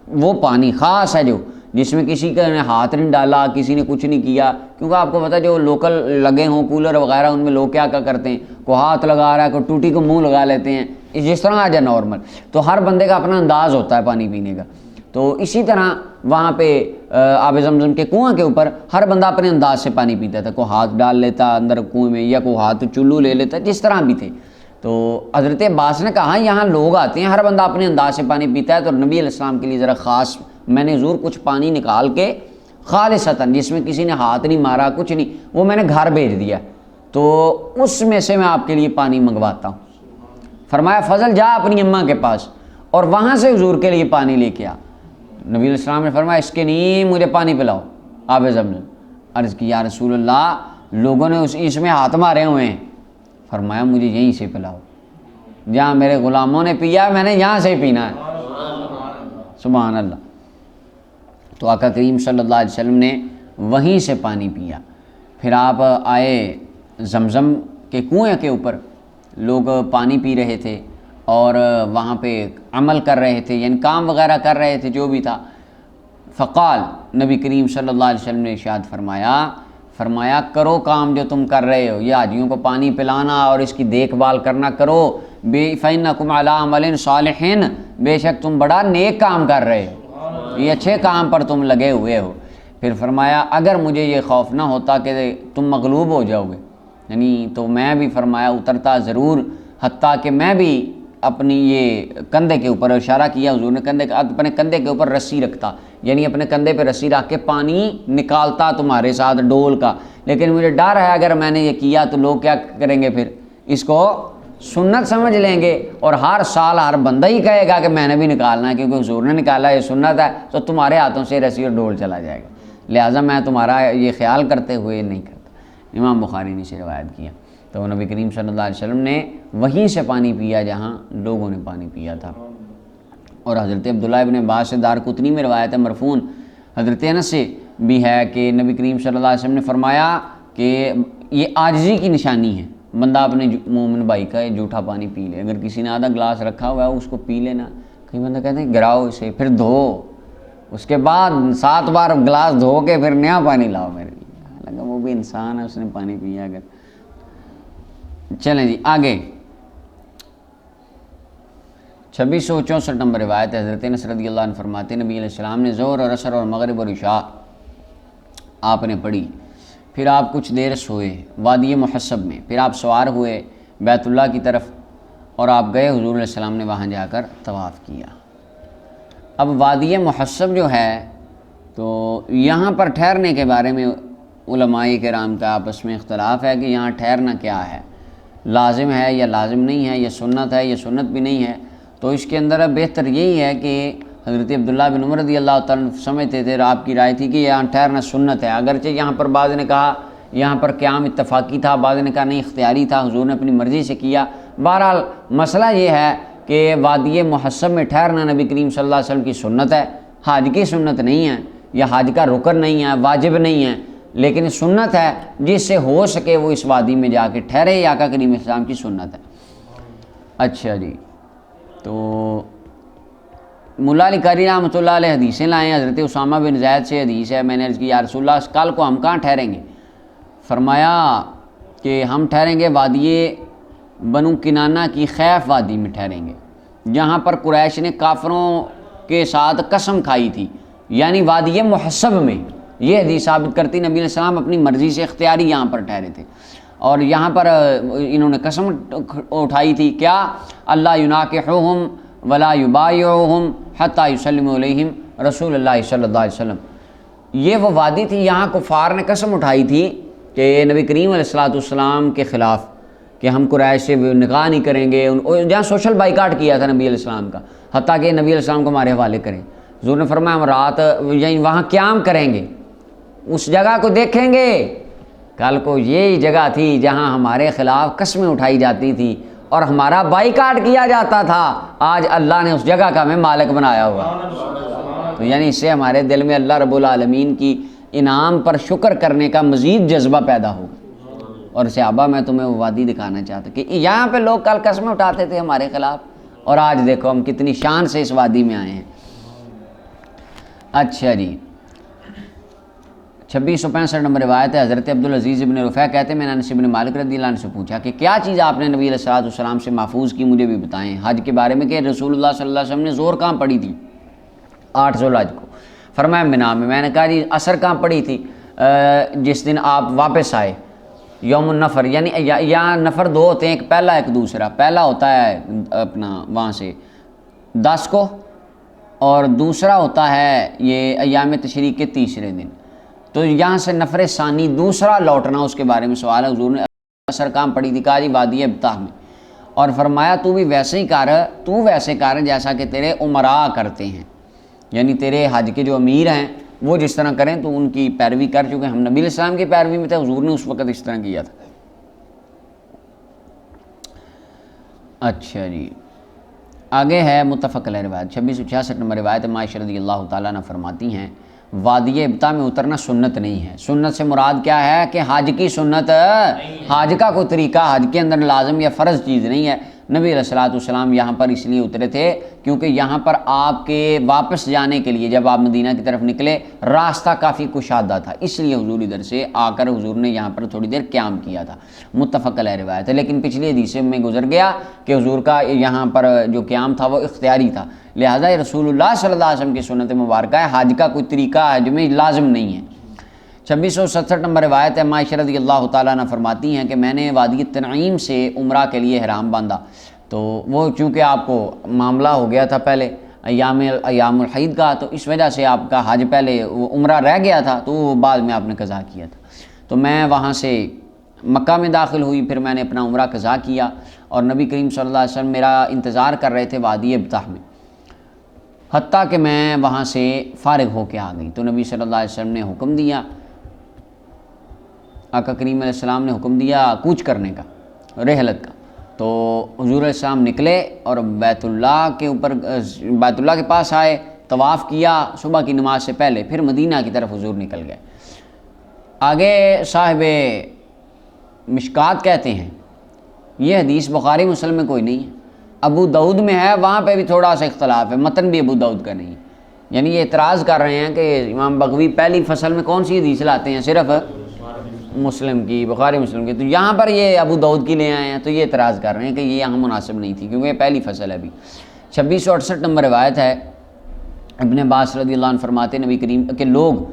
وہ پانی خاص ہے جو جس میں کسی کا نے ہاتھ نہیں ڈالا، کسی نے کچھ نہیں کیا. کیونکہ آپ کو پتہ جو لوکل لگے ہوں کولر وغیرہ ان میں لوگ کیا کرتے ہیں، کوئی ہاتھ لگا رہا ہے، کوئی ٹوٹی کو منہ لگا لیتے ہیں، جس طرح آ جائے نارمل. تو ہر بندے کا اپنا انداز ہوتا ہے پانی پینے کا. تو اسی طرح وہاں پہ آب زمزم کے کنواں کے اوپر ہر بندہ اپنے انداز سے پانی پیتا تھا. کوئی ہاتھ ڈال لیتا اندر کنویں میں یا کوئی ہاتھ چلو لے لیتا، جس طرح بھی تھے. تو حضرت عباس نے کہا یہاں لوگ آتے ہیں ہر بندہ اپنے انداز سے پانی پیتا ہے، تو نبی علیہ السلام کے لیے ذرا خاص میں نے حضور کچھ پانی نکال کے خالصتاً جس میں کسی نے ہاتھ نہیں مارا کچھ نہیں، وہ میں نے گھر بھیج دیا، تو اس میں سے میں آپ کے لیے پانی منگواتا ہوں. فرمایا فضل جا اپنی اماں کے پاس اور وہاں سے حضور کے لیے پانی لے کے آ. نبی علیہ السلام نے فرمایا اس کے نہیں مجھے پانی پلاؤ آب زمزم. عرض کی یا رسول اللہ لوگوں نے اس میں ہاتھ مارے ہوئے ہیں. فرمایا مجھے یہیں سے پلاؤ، جہاں میرے غلاموں نے پیا میں نے یہاں سے پینا ہے. سبحان اللہ. تو آقا کریم صلی اللہ علیہ وسلم نے وہیں سے پانی پیا. پھر آپ آئے زمزم کے کنویں کے اوپر، لوگ پانی پی رہے تھے اور وہاں پہ عمل کر رہے تھے، یعنی کام وغیرہ کر رہے تھے جو بھی تھا. فقال نبی کریم صلی اللہ علیہ وسلم نے ارشاد فرمایا کرو کام جو تم کر رہے ہو، یہ حاجیوں کو پانی پلانا اور اس کی دیکھ بھال کرنا کرو. فَإِنَّكُمْ عَلَىٰ عَمَلٍ صَالِحٍ، بے شک تم بڑا نیک کام کر رہے ہو، یہ اچھے کام پر تم لگے ہوئے ہو. پھر فرمایا اگر مجھے یہ خوف نہ ہوتا کہ تم مغلوب ہو جاؤ گے، یعنی تو میں بھی فرمایا اترتا ضرور، حتیٰ کہ میں بھی اپنی یہ کندھے کے اوپر اشارہ کیا حضور نے اپنے کندھے کے اوپر رسی رکھتا، یعنی اپنے کندھے پہ رسی رکھ کے پانی نکالتا تمہارے ساتھ ڈول کا. لیکن مجھے ڈر ہے اگر میں نے یہ کیا تو لوگ کیا کریں گے، پھر اس کو سنت سمجھ لیں گے اور ہر سال ہر بندہ ہی کہے گا کہ میں نے بھی نکالنا ہے کیونکہ حضور نے نکالا، یہ سنت ہے، تو تمہارے ہاتھوں سے رسی اور ڈول چلا جائے گا. لہٰذا میں تمہارا یہ خیال کرتے ہوئے نہیں کرتا. امام بخاری نے اسے روایت کیا. تو نبی کریم صلی اللہ علیہ وسلم نے وہیں سے پانی پیا جہاں لوگوں نے پانی پیا تھا. اور حضرت عبداللہ ابن عباس سے دارقطنی میں روایت ہے مرفون، حضرت انس سے بھی ہے کہ نبی کریم صلی اللہ علیہ وسلم نے فرمایا کہ یہ عاجزی کی نشانی ہے، بندہ اپنے مومن بھائی کا جھوٹا پانی پی لے. اگر کسی نے آدھا گلاس رکھا ہوا ہے اس کو پی لینا. کئی بندہ کہتے ہیں گراؤ اسے پھر دھو، اس کے بعد 7 بار گلاس دھو کے پھر نیا پانی لاؤ میرے لیے. حالانکہ وہ بھی انسان ہے، اس نے پانی پیا. اگر چلیں جی آگے 2664 نمبر روایت حضرت انس رضی اللہ عنہ فرماتے ہیں نبی علیہ السلام نے ظہر اور عصر اور مغرب اور عشاء آپ نے پڑھی، پھر آپ کچھ دیر سوئے وادی محسب میں، پھر آپ سوار ہوئے بیت اللہ کی طرف اور آپ گئے حضور علیہ السلام نے وہاں جا کر طواف کیا. اب وادی محسب جو ہے تو یہاں پر ٹھہرنے کے بارے میں علماء کرام کا آپس میں اختلاف ہے کہ یہاں ٹھہرنا کیا ہے، لازم ہے یا لازم نہیں ہے، یہ سنت ہے یا سنت بھی نہیں ہے. تو اس کے اندر بہتر یہی ہے کہ حضرت عبداللہ بن عمر رضی اللہ تعالیٰ سمجھتے تھے، آپ کی رائے تھی کہ یہاں ٹھہرنا سنت ہے. اگرچہ یہاں پر بعض نے کہا یہاں پر قیام اتفاقی تھا، بعض نے کہا نہیں اختیاری تھا، حضور نے اپنی مرضی سے کیا. بہرحال مسئلہ یہ ہے کہ وادی محسب میں ٹھہرنا نبی کریم صلی اللہ علیہ وسلم کی سنت ہے، حج کی سنت نہیں ہے یا حج کا رکن نہیں ہے، واجب نہیں ہے، لیکن سنت ہے. جس سے ہو سکے وہ اس وادی میں جا کے ٹھہرے، یہ آقا کریم اسلام کی سنت ہے. اچھا جی، تو مولا علی قاری رحمۃ اللہ علیہ حدیثیں لائیں. حضرت اسامہ بن زید سے حدیث ہے، میں نے عرض کی یا رسول اللہ کل کو ہم کہاں ٹھہریں گے؟ فرمایا کہ ہم ٹھہریں گے وادی بنو کنانہ کی خیف وادی میں ٹھہریں گے، جہاں پر قریش نے کافروں کے ساتھ قسم کھائی تھی، یعنی وادی محسب میں۔ یہ حدیث ثابت کرتی نبی علیہ السلام اپنی مرضی سے اختیاری یہاں پر ٹھہرے تھے، اور یہاں پر انہوں نے قسم اٹھائی تھی کیا، اللہ یناکحہم ولا یبایعہم حتی یسلم علیہم رسول اللہ صلی اللہ علیہ وسلم۔ یہ وہ وادی تھی، یہاں کفار نے قسم اٹھائی تھی کہ نبی کریم علیہ السلام کے خلاف کہ ہم قریش سے نکاح نہیں کریں گے، جہاں سوشل بائیکاٹ کیا تھا نبی علیہ السلام کا، حتیٰ کہ نبی علیہ السلام کو ہمارے حوالے کریں۔ حضور نے فرمایا ہم رات یعنی وہاں قیام کریں گے، اس جگہ کو دیکھیں گے۔ کل کو یہی جگہ تھی جہاں ہمارے خلاف قسمیں اٹھائی جاتی تھی اور ہمارا بائیکاٹ کیا جاتا تھا، آج اللہ نے اس جگہ کا ہمیں مالک بنایا ہوا۔ تو یعنی اس سے ہمارے دل میں اللہ رب العالمین کی انعام پر شکر کرنے کا مزید جذبہ پیدا ہوگا۔ اور صحابہ میں تمہیں وہ وادی دکھانا چاہتا کہ یہاں پہ لوگ کل قسمیں اٹھاتے تھے ہمارے خلاف، اور آج دیکھو ہم کتنی شان سے اس وادی میں آئے ہیں۔ اچھا جی، 2665 نمبر روایت ہے، حضرت عبدالعزیز ابن رفیع کہتے ہیں میں نے انس بن مالک رضی اللہ عنہ سے پوچھا کہ کیا چیز آپ نے نبی علیہ السلام سے محفوظ کی، مجھے بھی بتائیں حج کے بارے میں، کہ رسول اللہ صلی اللہ علیہ وسلم نے زور کہاں پڑھی تھی 8 ذوالحج کو؟ فرمایا منا میں۔ میں نے کہا جی عصر کہاں پڑھی تھی؟ جس دن آپ واپس آئے، یوم النفر، یعنی یہاں نفر 2 ہوتے ہیں، ایک پہلا ایک دوسرا۔ پہلا ہوتا ہے اپنا وہاں سے 10 کو، اور دوسرا ہوتا ہے یہ ایام تشریق کے تیسرے دن۔ تو یہاں سے نفر ثانی دوسرا لوٹنا، اس کے بارے میں سوال ہے۔ حضور نے عصر کہاں پڑھی تھی؟ کہا جی وادی ابطح میں، اور فرمایا تو بھی ویسے ہی کر جیسا کہ تیرے امراء کرتے ہیں، یعنی تیرے حج کے جو امیر ہیں وہ جس طرح کریں تو ان کی پیروی کر، چونکہ ہم نبی علیہ السلام کی پیروی میں تھے، حضور نے اس وقت اس طرح کیا تھا۔ اچھا جی، آگے ہے متفق علیہ روایت 2666 نمبر روایت ہے، عائشہ رضی اللہ تعالیٰ عنہ فرماتی ہیں وادی ابطح میں اترنا سنت نہیں ہے۔ سنت سے مراد کیا ہے کہ حج کی سنت، حج کا کوئی طریقہ حج کے اندر لازم یا فرض چیز نہیں ہے۔ نبی علیہ السلام یہاں پر اس لیے اترے تھے کیونکہ یہاں پر آپ کے واپس جانے کے لیے جب آپ مدینہ کی طرف نکلے راستہ کافی کشادہ تھا، اس لیے حضور ادھر سے آ کر حضور نے یہاں پر تھوڑی دیر قیام کیا تھا۔ متفق علیہ روایت ہے، لیکن پچھلی حدیث میں گزر گیا کہ حضور کا یہاں پر جو قیام تھا وہ اختیاری تھا، لہذا یہ رسول اللہ صلی اللہ علیہ وسلم کی سنت مبارکہ ہے، حج کا کوئی طریقہ حج میں لازم نہیں ہے۔ 2667 نمبر روایت ہے، عائشہ رضی اللہ تعالیٰ عنہ فرماتی ہیں کہ میں نے وادی تنعیم سے عمرہ کے لیے احرام باندھا، تو وہ چونکہ آپ کو معاملہ ہو گیا تھا پہلے ایام الحید کا، تو اس وجہ سے آپ کا حج پہلے وہ عمرہ رہ گیا تھا، تو وہ بعد میں آپ نے قضا کیا تھا۔ تو میں وہاں سے مکہ میں داخل ہوئی، پھر میں نے اپنا عمرہ قضا کیا، اور نبی کریم صلی اللہ علیہ وسلم میرا انتظار کر رہے تھے وادی ابطح میں، حتیٰ کہ میں وہاں سے فارغ ہو کے آ گئی۔ تو نبی صلی اللہ علیہ وسلم نے حکم دیا، آقا کریم علیہ السلام نے حکم دیا کوچ کرنے کا، رحلت کا۔ تو حضور علیہ السلام نکلے اور بیت اللہ کے پاس آئے، طواف کیا صبح کی نماز سے پہلے، پھر مدینہ کی طرف حضور نکل گئے۔ آگے صاحب مشکات کہتے ہیں یہ حدیث بخاری مسلم میں کوئی نہیں ہے، ابو داؤد میں ہے، وہاں پہ بھی تھوڑا سا اختلاف ہے، متن بھی ابو داؤد کا نہیں ہے۔ یعنی یہ اعتراض کر رہے ہیں کہ امام بغوی پہلی فصل میں کون سی حدیث لاتے ہیں؟ صرف مسلم کی، بخاری مسلم کی، تو یہاں پر یہ ابو داؤد کی لے آئے ہیں، تو یہ اعتراض کر رہے ہیں کہ یہ یہاں مناسب نہیں تھی کیونکہ یہ پہلی فصل ہے ابھی۔ 2668 نمبر روایت ہے، ابن عباس رضی اللہ عنہ فرماتے نبی کریم کہ لوگ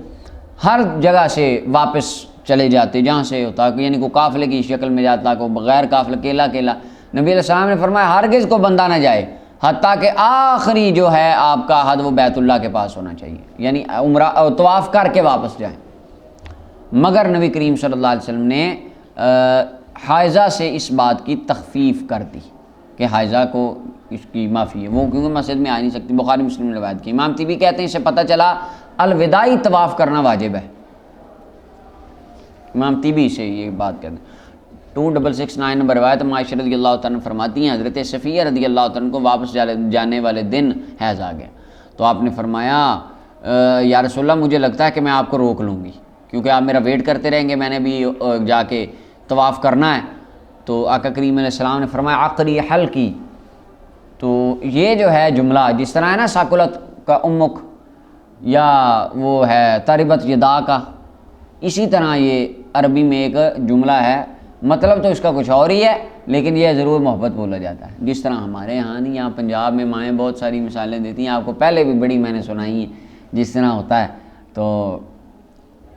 ہر جگہ سے واپس چلے جاتے جہاں سے ہوتا، یعنی کوئی قافلے کی شکل میں جاتا، کوئی بغیر قافلے اکیلا۔ نبی علیہ السلام نے فرمایا ہرگز کو بندہ نہ جائے حتیٰ کہ آخری جو ہے آپ کا حد وہ بیت اللہ کے پاس ہونا چاہیے، یعنی عمرہ طواف کر کے واپس جائیں۔ مگر نبی کریم صلی اللہ علیہ وسلم نے حائضہ سے اس بات کی تخفیف کر دی کہ حائضہ کو اس کی معافی ہے، وہ کیونکہ مسجد میں آ نہیں سکتی، بخاری مسلم نے روایت کی۔ امام طبی کہتے ہیں اس سے پتہ چلا الوداعی طواف کرنا واجب ہے، امام طبی سے یہ بات کہتے ہیں۔ 2669 نمبر روایت عائشہ رضی اللہ تعالیٰ عنہ فرماتی ہیں حضرت صفیہ رضی اللہ تعالیٰ عنہ کو واپس جانے والے دن حیض آ گیا، تو آپ نے فرمایا یا رسول اللہ مجھے لگتا ہے کہ میں آپ کو روک لوں گی کیونکہ آپ میرا ویٹ کرتے رہیں گے، میں نے بھی جا کے طواف کرنا ہے۔ تو آقا کریم علیہ السلام نے فرمایا عقری حل کی، تو یہ جو ہے جملہ جس طرح ہے نا ساکلت کا امک یا وہ ہے تربت یدا کا، اسی طرح یہ عربی میں ایک جملہ ہے، مطلب تو اس کا کچھ اور ہی ہے لیکن یہ ضرور محبت بولا جاتا ہے. جس طرح ہمارے یہاں نہیں، یہاں پنجاب میں مائیں بہت ساری مثالیں دیتی ہیں، آپ کو پہلے بھی بڑی میں نے سنائی ہیں جس طرح ہوتا ہے. تو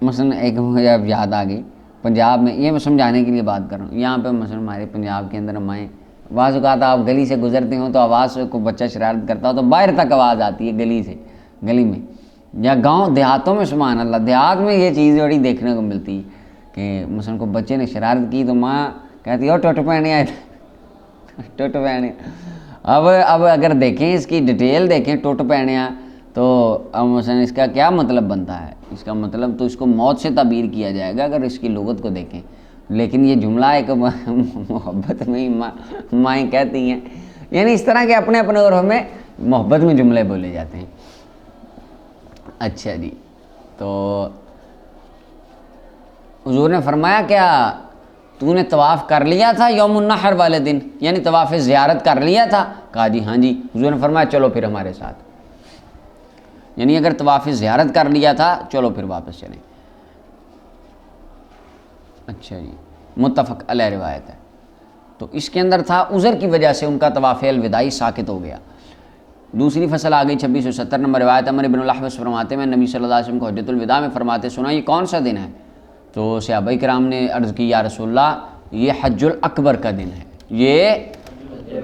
مثلا ایک مجھے اب یاد آ گئی پنجاب میں، یہ میں سمجھانے کے لیے بات کر رہا ہوں. یہاں پہ مثلا ہمارے پنجاب کے اندر مائیں، بعض اوقات آپ گلی سے گزرتے ہوں تو آواز سے کوئی بچہ شرارت کرتا ہو تو باہر تک آواز آتی ہے گلی سے، گلی میں یا گاؤں دیہاتوں میں. سبحان اللہ، دیہات میں یہ چیز بڑی دیکھنے کو ملتی ہے کہ مثلا کوئی بچے نے شرارت کی تو ماں کہتی ہے ٹوٹ پہنے آئے ٹوٹ پہنے. اب اگر دیکھیں اس کی ڈیٹیل دیکھیں ٹوٹ پہنے آ تو اب مثلا اس کا کیا مطلب بنتا ہے؟ اس کا مطلب تو اس کو موت سے تعبیر کیا جائے گا اگر اس کی لغت کو دیکھیں. لیکن یہ جملہ ایک محبت میں ہی مائیں کہتی ہیں، یعنی اس طرح کے اپنے اپنے عرف میں محبت میں جملے بولے جاتے ہیں. اچھا جی، تو حضور نے فرمایا کیا تو نے طواف کر لیا تھا یوم النحر والے دن، یعنی طواف زیارت کر لیا تھا؟ کہا جی ہاں جی. حضور نے فرمایا چلو پھر ہمارے ساتھ، یعنی اگر طواف زیارت کر لیا تھا چلو پھر واپس چلیں. اچھا جی، متفق علیہ روایت ہے. تو اس کے اندر تھا عذر کی وجہ سے ان کا طواف الوداعی ساقط ہو گیا. دوسری فصل آ گئی 2670 نمبر روایت. عمر بن الاحوص فرماتے ہیں نبی صلی اللہ علیہ وسلم کو حجۃ الوداع میں فرماتے سنا یہ کون سا دن ہے؟ تو صحابہ کرام نے عرض کی یا رسول اللہ یہ حج الاکبر کا دن ہے.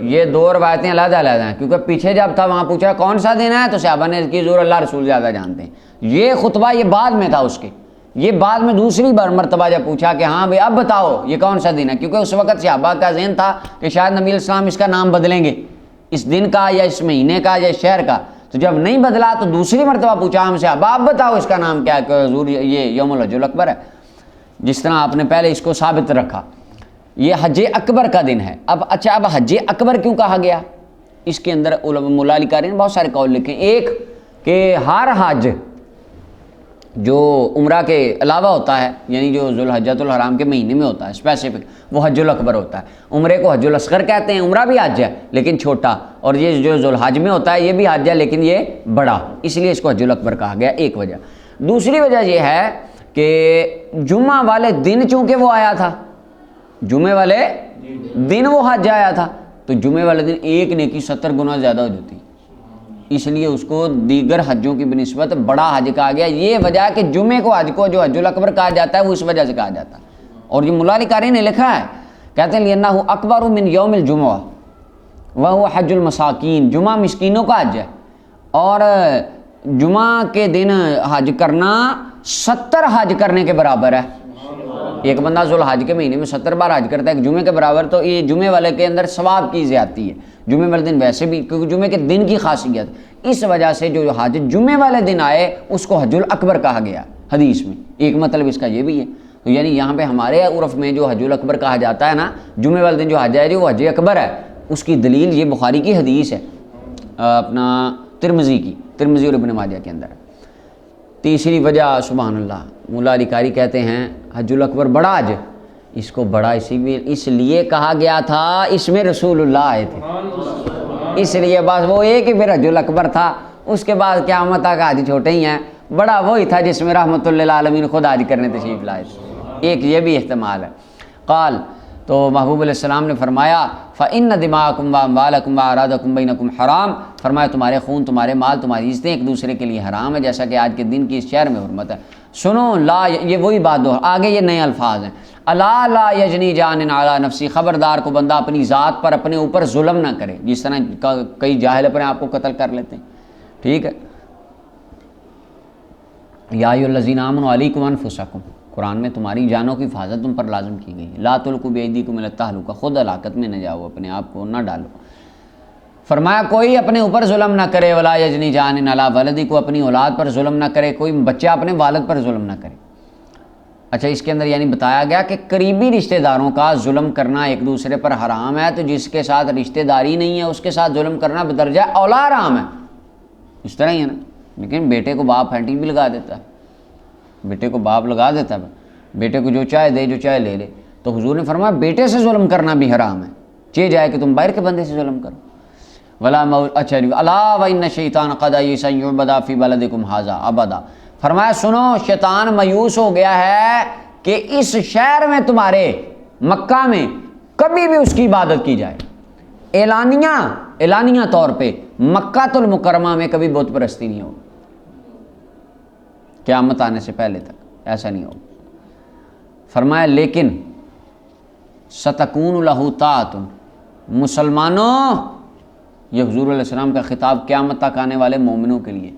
یہ دو روایتیں علیحدہ علیحدہ ہیں کیونکہ پیچھے جب تھا وہاں پوچھا کون سا دن ہے تو صحابہ نے عرض کی حضور اللہ رسول زیادہ جانتے ہیں. یہ خطبہ یہ بعد میں تھا اس کے، یہ بعد میں دوسری بار مرتبہ جب پوچھا کہ ہاں بھائی اب بتاؤ یہ کون سا دن ہے، کیونکہ اس وقت صحابہ کا ذہن تھا کہ شاید نبی علیہ السلام اس کا نام بدلیں گے، اس دن کا یا اس مہینے کا یا اس شہر کا. تو جب نہیں بدلا تو دوسری مرتبہ پوچھا ہم سے اب آپ بتاؤ اس کا نام کیا ہے، کہ حضور یہ یوم الحج الاکبر ہے. جس طرح آپ نے پہلے اس کو ثابت رکھا یہ حج اکبر کا دن ہے. اب اچھا اب حج اکبر کیوں کہا گیا؟ اس کے اندر مولا علی قاری نے بہت سارے قول لکھے. ایک کہ ہر حج جو عمرہ کے علاوہ ہوتا ہے، یعنی جو ذوالحجۃ الحرام کے مہینے میں ہوتا ہے اسپیسیفک، وہ حج الاکبر ہوتا ہے. عمرے کو حج الاصغر کہتے ہیں، عمرہ بھی حج ہے لیکن چھوٹا، اور یہ جو ذوالحج میں ہوتا ہے یہ بھی حج ہے لیکن یہ بڑا، اس لیے اس کو حج الاکبر کہا گیا. ایک وجہ. دوسری وجہ یہ ہے کہ جمعہ والے دن چونکہ وہ آیا تھا، جمعے والے دن وہ حج آیا تھا، تو جمعے والے دن ایک نیکی 70 گنا زیادہ ہو جاتی، اس لیے اس کو دیگر حجوں کی بنسبت بڑا حج کہا گیا. یہ وجہ ہے کہ جمعے کو حج کو جو حج الاکبر کہا جاتا ہے وہ اس وجہ سے کہا جاتا ہے. اور یہ مولا علی قاری نے لکھا ہے، کہتے ہیں لِأَنَّهُ أَكْبَرُ مِنْ يَوْمِ الْجُمُعَةِ وَهُوَ حج المساکین. جمعہ مسکینوں کا حج ہے اور جمعہ کے دن حج کرنا 70 حج کرنے کے برابر ہے. ایک بندہ ذوالحج کے مہینے میں 70 بار حج کرتا ہے ایک جمعے کے برابر، تو یہ جمعے والے کے اندر ثواب کی زیادتی ہے. جمعے والے دن ویسے بھی کیونکہ جمعے کے دن کی خاصیت، اس وجہ سے جو حج جمعے والے دن آئے اس کو حج الاکبر کہا گیا حدیث میں. ایک مطلب اس کا یہ بھی ہے. تو یعنی یہاں پہ ہمارے عرف میں جو حج الاکبر کہا جاتا ہے نا، جمعے والے دن جو حج ہے جو وہ حج اکبر ہے، اس کی دلیل یہ بخاری کی حدیث ہے اپنا ترمذی کی، ترمذی اور ابن ماجہ کے اندر. تیسری وجہ سبحان اللہ، مولا علی قاری کہتے ہیں حج الاکبر بڑا حج، اس کو بڑا اس لیے کہا گیا تھا اس میں رسول اللہ آئے تھے، اس لیے بس وہ ایک ہی پھر حج الاکبر تھا. اس کے بعد قیامت تک حج چھوٹے ہی ہیں، بڑا وہی تھا جس میں رحمت للعالمین خود حج کرنے تشریف لائے تھے. ایک یہ بھی احتمال ہے. قال تو محبوب علیہ السلام نے فرمایا فَإِنَّ دِمَاءَكُمْ وَأَمْوَالَكُمْ وَأَعْرَاضَكُمْ بَيْنَكُمْ حرام، فرمایا تمہارے خون، تمہارے مال، تمہاری عزتیں ایک دوسرے کے لیے حرام ہے جیسا کہ آج کے دن کی اس شہر میں حرمت ہے. سنو لا، یہ وہی بات دو، آگے یہ نئے الفاظ ہیں. الا لا یجنی جان علی نفسی، خبردار کو بندہ اپنی ذات پر اپنے اوپر ظلم نہ کرے، جس طرح کئی جاہل اپنے آپ کو قتل کر لیتے ہیں. ٹھیک ہے. یا ایھا الذین آمنوا علیکم انفسکم، قرآن میں تمہاری جانوں کی حفاظت تم پر لازم کی گئی ہے. لا تلقوا بایدیکم الی التہلکہ، خود ہلاکت میں نہ جاؤ، اپنے آپ کو نہ ڈالو. فرمایا کوئی اپنے اوپر ظلم نہ کرے، ولا یجنی جان علی ولدی، کو اپنی اولاد پر ظلم نہ کرے، کوئی بچہ اپنے والد پر ظلم نہ کرے. اچھا اس کے اندر یعنی بتایا گیا کہ قریبی رشتہ داروں کا ظلم کرنا ایک دوسرے پر حرام ہے، تو جس کے ساتھ رشتہ داری نہیں ہے اس کے ساتھ ظلم کرنا بدرجہ اولا حرام ہے. اس طرح ہی ہے نا. لیکن بیٹے کو باپ پھینٹی بھی لگا دیتا ہے، بیٹے کو باپ لگا دیتا ہے، بیٹے کو جو چاہے دے جو چاہے لے لے. تو حضور نے فرمایا بیٹے سے ظلم کرنا بھی حرام ہے، چاہے جائے کہ تم باہر کے بندے سے ظلم کرو. اچھا الا وان الشیطان قد ایس ان یعبد فی بلدکم ھذا ابدا، فرمایا سنو شیطان مایوس ہو گیا ہے کہ اس شہر میں تمہارے مکہ میں کبھی بھی اس کی عبادت کی جائے، اعلانیہ طور پہ مکہ المکرمہ میں کبھی بت پرستی نہیں ہوگی، قیامت آنے سے پہلے تک ایسا نہیں ہوگا۔ فرمایا لیکن ستکون لہ طاعۃ، مسلمانوں، یہ حضور علیہ السلام کا خطاب قیامت تک آنے والے مومنوں کے لیے،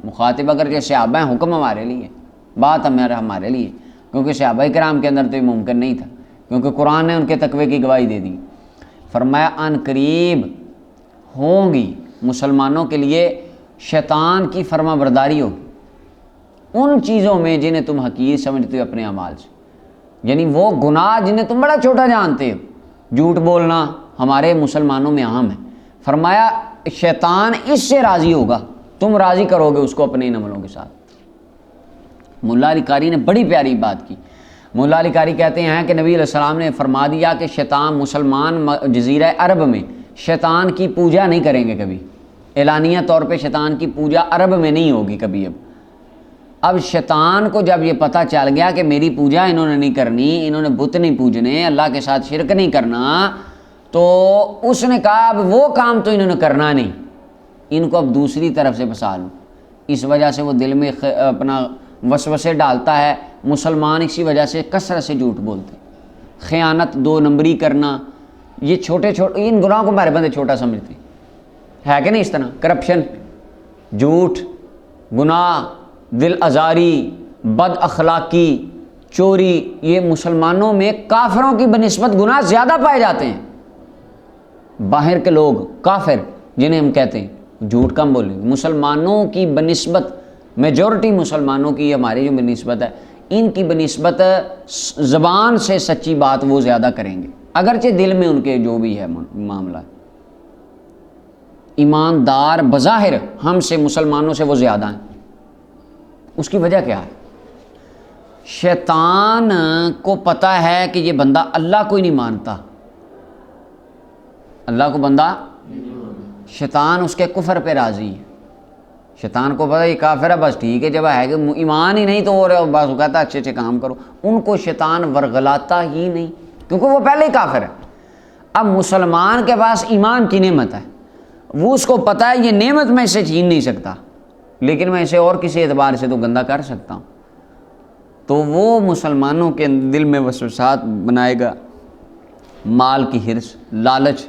مخاطب اگر جیسے صحابہ ہیں، حکم ہمارے لیے، بات ہمارے لیے، کیونکہ صحابہ کرام کے اندر تو یہ ممکن نہیں تھا، کیونکہ قرآن نے ان کے تقوی کی گواہی دے دی۔ فرمایا ان قریب ہوں گی مسلمانوں کے لیے شیطان کی فرما برداری ہوگی ان چیزوں میں جنہیں تم حقیر سمجھتے ہو اپنے اعمال سے، یعنی وہ گناہ جنہیں تم بڑا چھوٹا جانتے ہو، جھوٹ بولنا ہمارے مسلمانوں میں عام ہے۔ فرمایا شیطان اس سے راضی ہوگا، تم راضی کرو گے اس کو اپنے ان عملوں کے ساتھ۔ مولا علی قاری نے بڑی پیاری بات کی۔ مولا علی قاری کہتے ہیں کہ نبی علیہ السلام نے فرما دیا کہ شیطان مسلمان جزیرہ عرب میں شیطان کی پوجا نہیں کریں گے کبھی، اعلانیہ طور پہ شیطان کی پوجا عرب میں نہیں ہوگی کبھی۔ اب شیطان کو جب یہ پتہ چل گیا کہ میری پوجا انہوں نے نہیں کرنی، انہوں نے بت نہیں پوجنے، اللہ کے ساتھ شرک نہیں کرنا، تو اس نے کہا اب وہ کام تو انہوں نے کرنا نہیں، ان کو اب دوسری طرف سے پھنسا لوں۔ اس وجہ سے وہ دل میں اپنا وسوسے ڈالتا ہے۔ مسلمان اسی وجہ سے کثرت سے جھوٹ بولتے، خیانت، دو نمبری کرنا، یہ چھوٹے ان گناہوں کو ہمارے بندے چھوٹا سمجھتے ہے کہ نہیں؟ اس طرح کرپشن، جھوٹ، گناہ، دل آزاری، بد اخلاقی، چوری، یہ مسلمانوں میں کافروں کی بنسبت گناہ زیادہ پائے جاتے ہیں۔ باہر کے لوگ کافر جنہیں ہم کہتے ہیں، جھوٹ کم بولیں، مسلمانوں کی بنسبت، میجورٹی مسلمانوں کی ہماری جو بنسبت ہے، ان کی بنسبت زبان سے سچی بات وہ زیادہ کریں گے، اگرچہ دل میں ان کے جو بھی ہے معاملہ۔ ایماندار بظاہر ہم سے، مسلمانوں سے وہ زیادہ ہیں۔ اس کی وجہ کیا ہے؟ شیطان کو پتہ ہے کہ یہ بندہ اللہ کو ہی نہیں مانتا، اللہ کو بندہ، شیطان اس کے کفر پہ راضی ہے۔ شیطان کو پتہ یہ کافر ہے، بس ٹھیک ہے، جب ہے کہ ایمان ہی نہیں تو وہ بس وہ کہتا ہے اچھے اچھے کام کرو۔ ان کو شیطان ورغلاتا ہی نہیں، کیونکہ وہ پہلے ہی کافر ہے۔ اب مسلمان کے پاس ایمان کی نعمت ہے، وہ اس کو پتہ ہے یہ نعمت میں اسے چھین نہیں سکتا، لیکن میں اسے اور کسی اعتبار سے تو گندہ کر سکتا ہوں، تو وہ مسلمانوں کے دل میں وسوسات بنائے گا۔ مال کی حرص، لالچ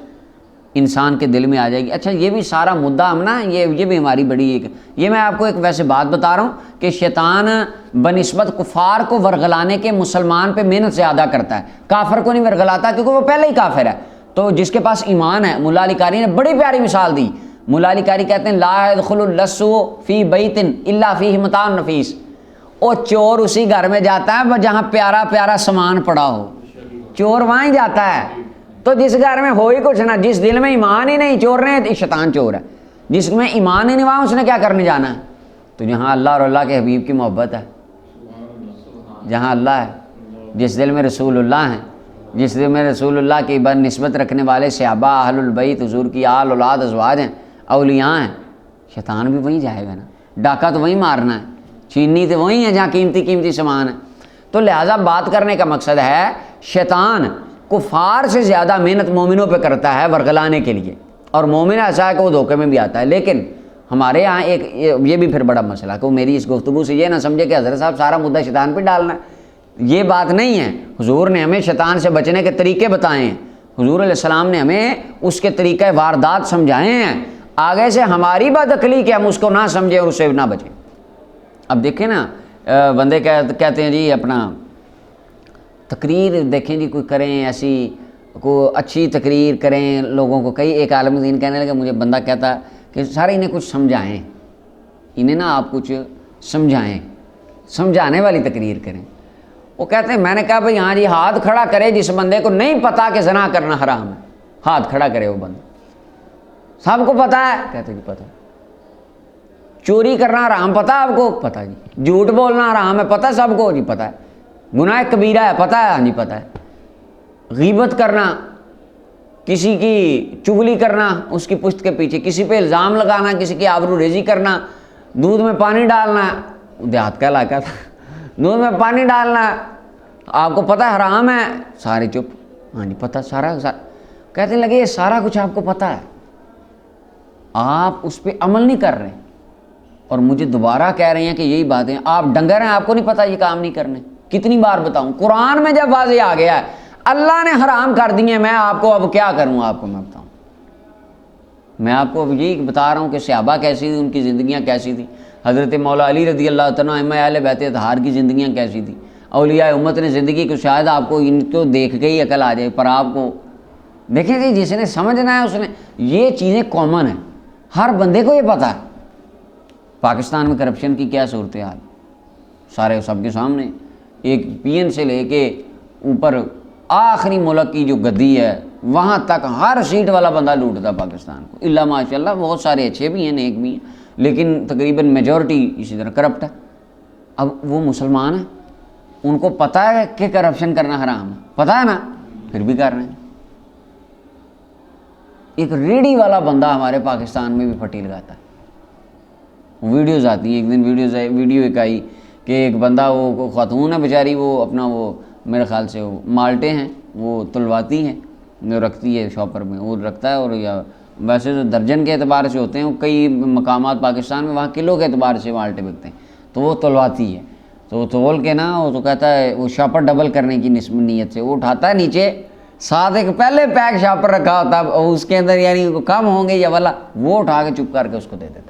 انسان کے دل میں آ جائے گی۔ اچھا یہ بھی سارا مدعا ہم نا، یہ بھی ہماری بڑی ایک، یہ میں آپ کو ایک ویسے بات بتا رہا ہوں کہ شیطان بنسبت کفار کو ورغلانے کے مسلمان پہ محنت زیادہ کرتا ہے، کافر کو نہیں ورغلاتا کیونکہ وہ پہلے ہی کافر ہے۔ تو جس کے پاس ایمان ہے، مولا علی قاری نے بڑی پیاری مثال دی۔ مولا علی قاری کہتے ہیں لا يدخل اللص فی بیت الا فیہ متاع نفیس، او چور اسی گھر میں جاتا ہے جہاں پیارا پیارا سامان پڑا ہو، چور وہاں ہی جاتا ہے۔ تو جس گھر میں ہو ہی کچھ نہ، جس دل میں ایمان ہی نہیں، چور نے، شیطان چور ہے، جس میں ایمان ہی نہیں وہاں اس نے کیا کرنے جانا ہے؟ تو جہاں اللہ اور اللہ کے حبیب کی محبت ہے، جہاں اللہ ہے، جس دل میں رسول اللہ ہیں، جس دل میں رسول اللہ کی نسبت رکھنے والے صحابہ، اہل البیت، حضور کی آل اولاد ازواج ہیں، اولیاء ہیں، شیطان بھی وہیں جائے گا نا، ڈاکہ تو وہیں مارنا ہے، چینی تو وہیں ہے جہاں قیمتی سامان ہے۔ تو لہٰذا بات کرنے کا مقصد ہے شیطان کفار سے زیادہ محنت مومنوں پہ کرتا ہے ورغلانے کے لیے، اور مومن ایسا ہے کہ وہ دھوکے میں بھی آتا ہے۔ لیکن ہمارے ہاں ایک یہ بھی پھر بڑا مسئلہ کہ وہ میری اس گفتگو سے یہ نہ سمجھے کہ حضرت صاحب سارا مدعا شیطان پہ ڈالنا ہے، یہ بات نہیں ہے۔ حضور نے ہمیں شیطان سے بچنے کے طریقے بتائے ہیں، حضور علیہ السلام نے ہمیں اس کے طریقہ واردات سمجھائے ہیں، آگے سے ہماری بات عقلی کہ ہم اس کو نہ سمجھیں اور اس سے نہ بچیں۔ اب دیکھیں نا، بندے کہتے ہیں جی اپنا تقریر دیکھیں جی کوئی کریں، ایسی کوئی اچھی تقریر کریں لوگوں کو، کئی ایک عالم دین کہنے لگا، مجھے بندہ کہتا کہ سارے انہیں کچھ سمجھائیں، انہیں نا آپ کچھ سمجھائیں، سمجھانے والی تقریر کریں۔ وہ کہتے ہیں، میں نے کہا بھئی ہاں جی، ہاتھ کھڑا کرے جس بندے کو نہیں پتا کہ زنا کرنا حرام ہے، ہاتھ کھڑا کرے وہ بندہ۔ سب کو پتا ہے؟ کہتے جی پتا۔ چوری کرنا حرام پتا آپ کو؟ پتا جی۔ جھوٹ بولنا حرام ہے پتا سب کو؟ جی پتا ہے۔ گناہ کبیرہ ہے پتا ہے؟ ہاں جی پتا ہے۔ غیبت کرنا، کسی کی چغلی کرنا، اس کی پشت کے پیچھے کسی پہ الزام لگانا، کسی کی آبرو ریزی کرنا، دودھ میں پانی ڈالنا، دیہات کا علاقہ تھا، دودھ میں پانی ڈالنا آپ کو پتہ ہے حرام ہے، سارے چپ۔ ہاں جی پتہ سارا کہتے لگے یہ سارا کچھ آپ کو پتہ ہے، آپ اس پہ عمل نہیں کر رہے اور مجھے دوبارہ کہہ رہے ہیں کہ یہی باتیں، آپ ڈنگر ہیں، آپ کو نہیں پتہ یہ کام نہیں کرنے۔ کتنی بار بتاؤں، قرآن میں جب واضح آ گیا ہے اللہ نے حرام کر دیے، میں آپ کو اب کیا کروں، آپ کو میں بتاؤں، میں آپ کو اب یہی بتا رہا ہوں کہ صحابہ کیسی تھی، ان کی زندگیاں کیسی تھیں، حضرت مولا علی رضی اللہ تعالیٰ عنہ اہل بیت اطہار کی زندگیاں کیسی تھیں، اولیاء امت نے زندگی کو، شاید آپ کو ان کو دیکھ کے ہی عقل آ جائے، پر آپ کو دیکھیں جی جس نے سمجھنا ہے اس نے، یہ چیزیں کامن ہیں، ہر بندے کو یہ پتہ ہے۔ پاکستان میں کرپشن کی کیا صورتحال، سارے سب کے سامنے، ایک پی این سے لے کے اوپر آخری ملک کی جو گدی ہے وہاں تک ہر سیٹ والا بندہ لوٹتا پاکستان کو، الا ماشاء اللہ بہت سارے اچھے بھی ہیں، نیک بھی ہیں، لیکن تقریباً میجورٹی اسی طرح کرپٹ ہے۔ اب وہ مسلمان ہیں، ان کو پتہ ہے کہ کرپشن کرنا حرام ہے، پتہ ہے نا، پھر بھی کر رہے ہیں۔ ایک ریڑھی والا بندہ ہمارے پاکستان میں بھی پھٹی لگاتا ہے، ویڈیوز آتی ہیں، ایک دن ویڈیو ایک آئی کہ ایک بندہ، وہ خاتون ہے بیچاری، وہ اپنا وہ میرے خیال سے وہ مالٹے ہیں وہ تلواتی ہیں، جو رکھتی ہے شاپر میں، وہ رکھتا ہے، اور یا ویسے تو درجن کے اعتبار سے ہوتے ہیں، وہ کئی مقامات پاکستان میں وہاں کلو کے اعتبار سے مالٹے بکتے ہیں، تو وہ تلواتی ہے، تو وہ تول کے نا، وہ تو کہتا ہے وہ شاپر ڈبل کرنے کی نیت سے وہ اٹھاتا ہے نیچے، ساتھ ایک پہلے پیک شاپر رکھا ہوتا ہے اس کے اندر، یعنی کم ہوں گے یا والا، وہ اٹھا کے چپ کر کے اس کو دے دیتا ہے۔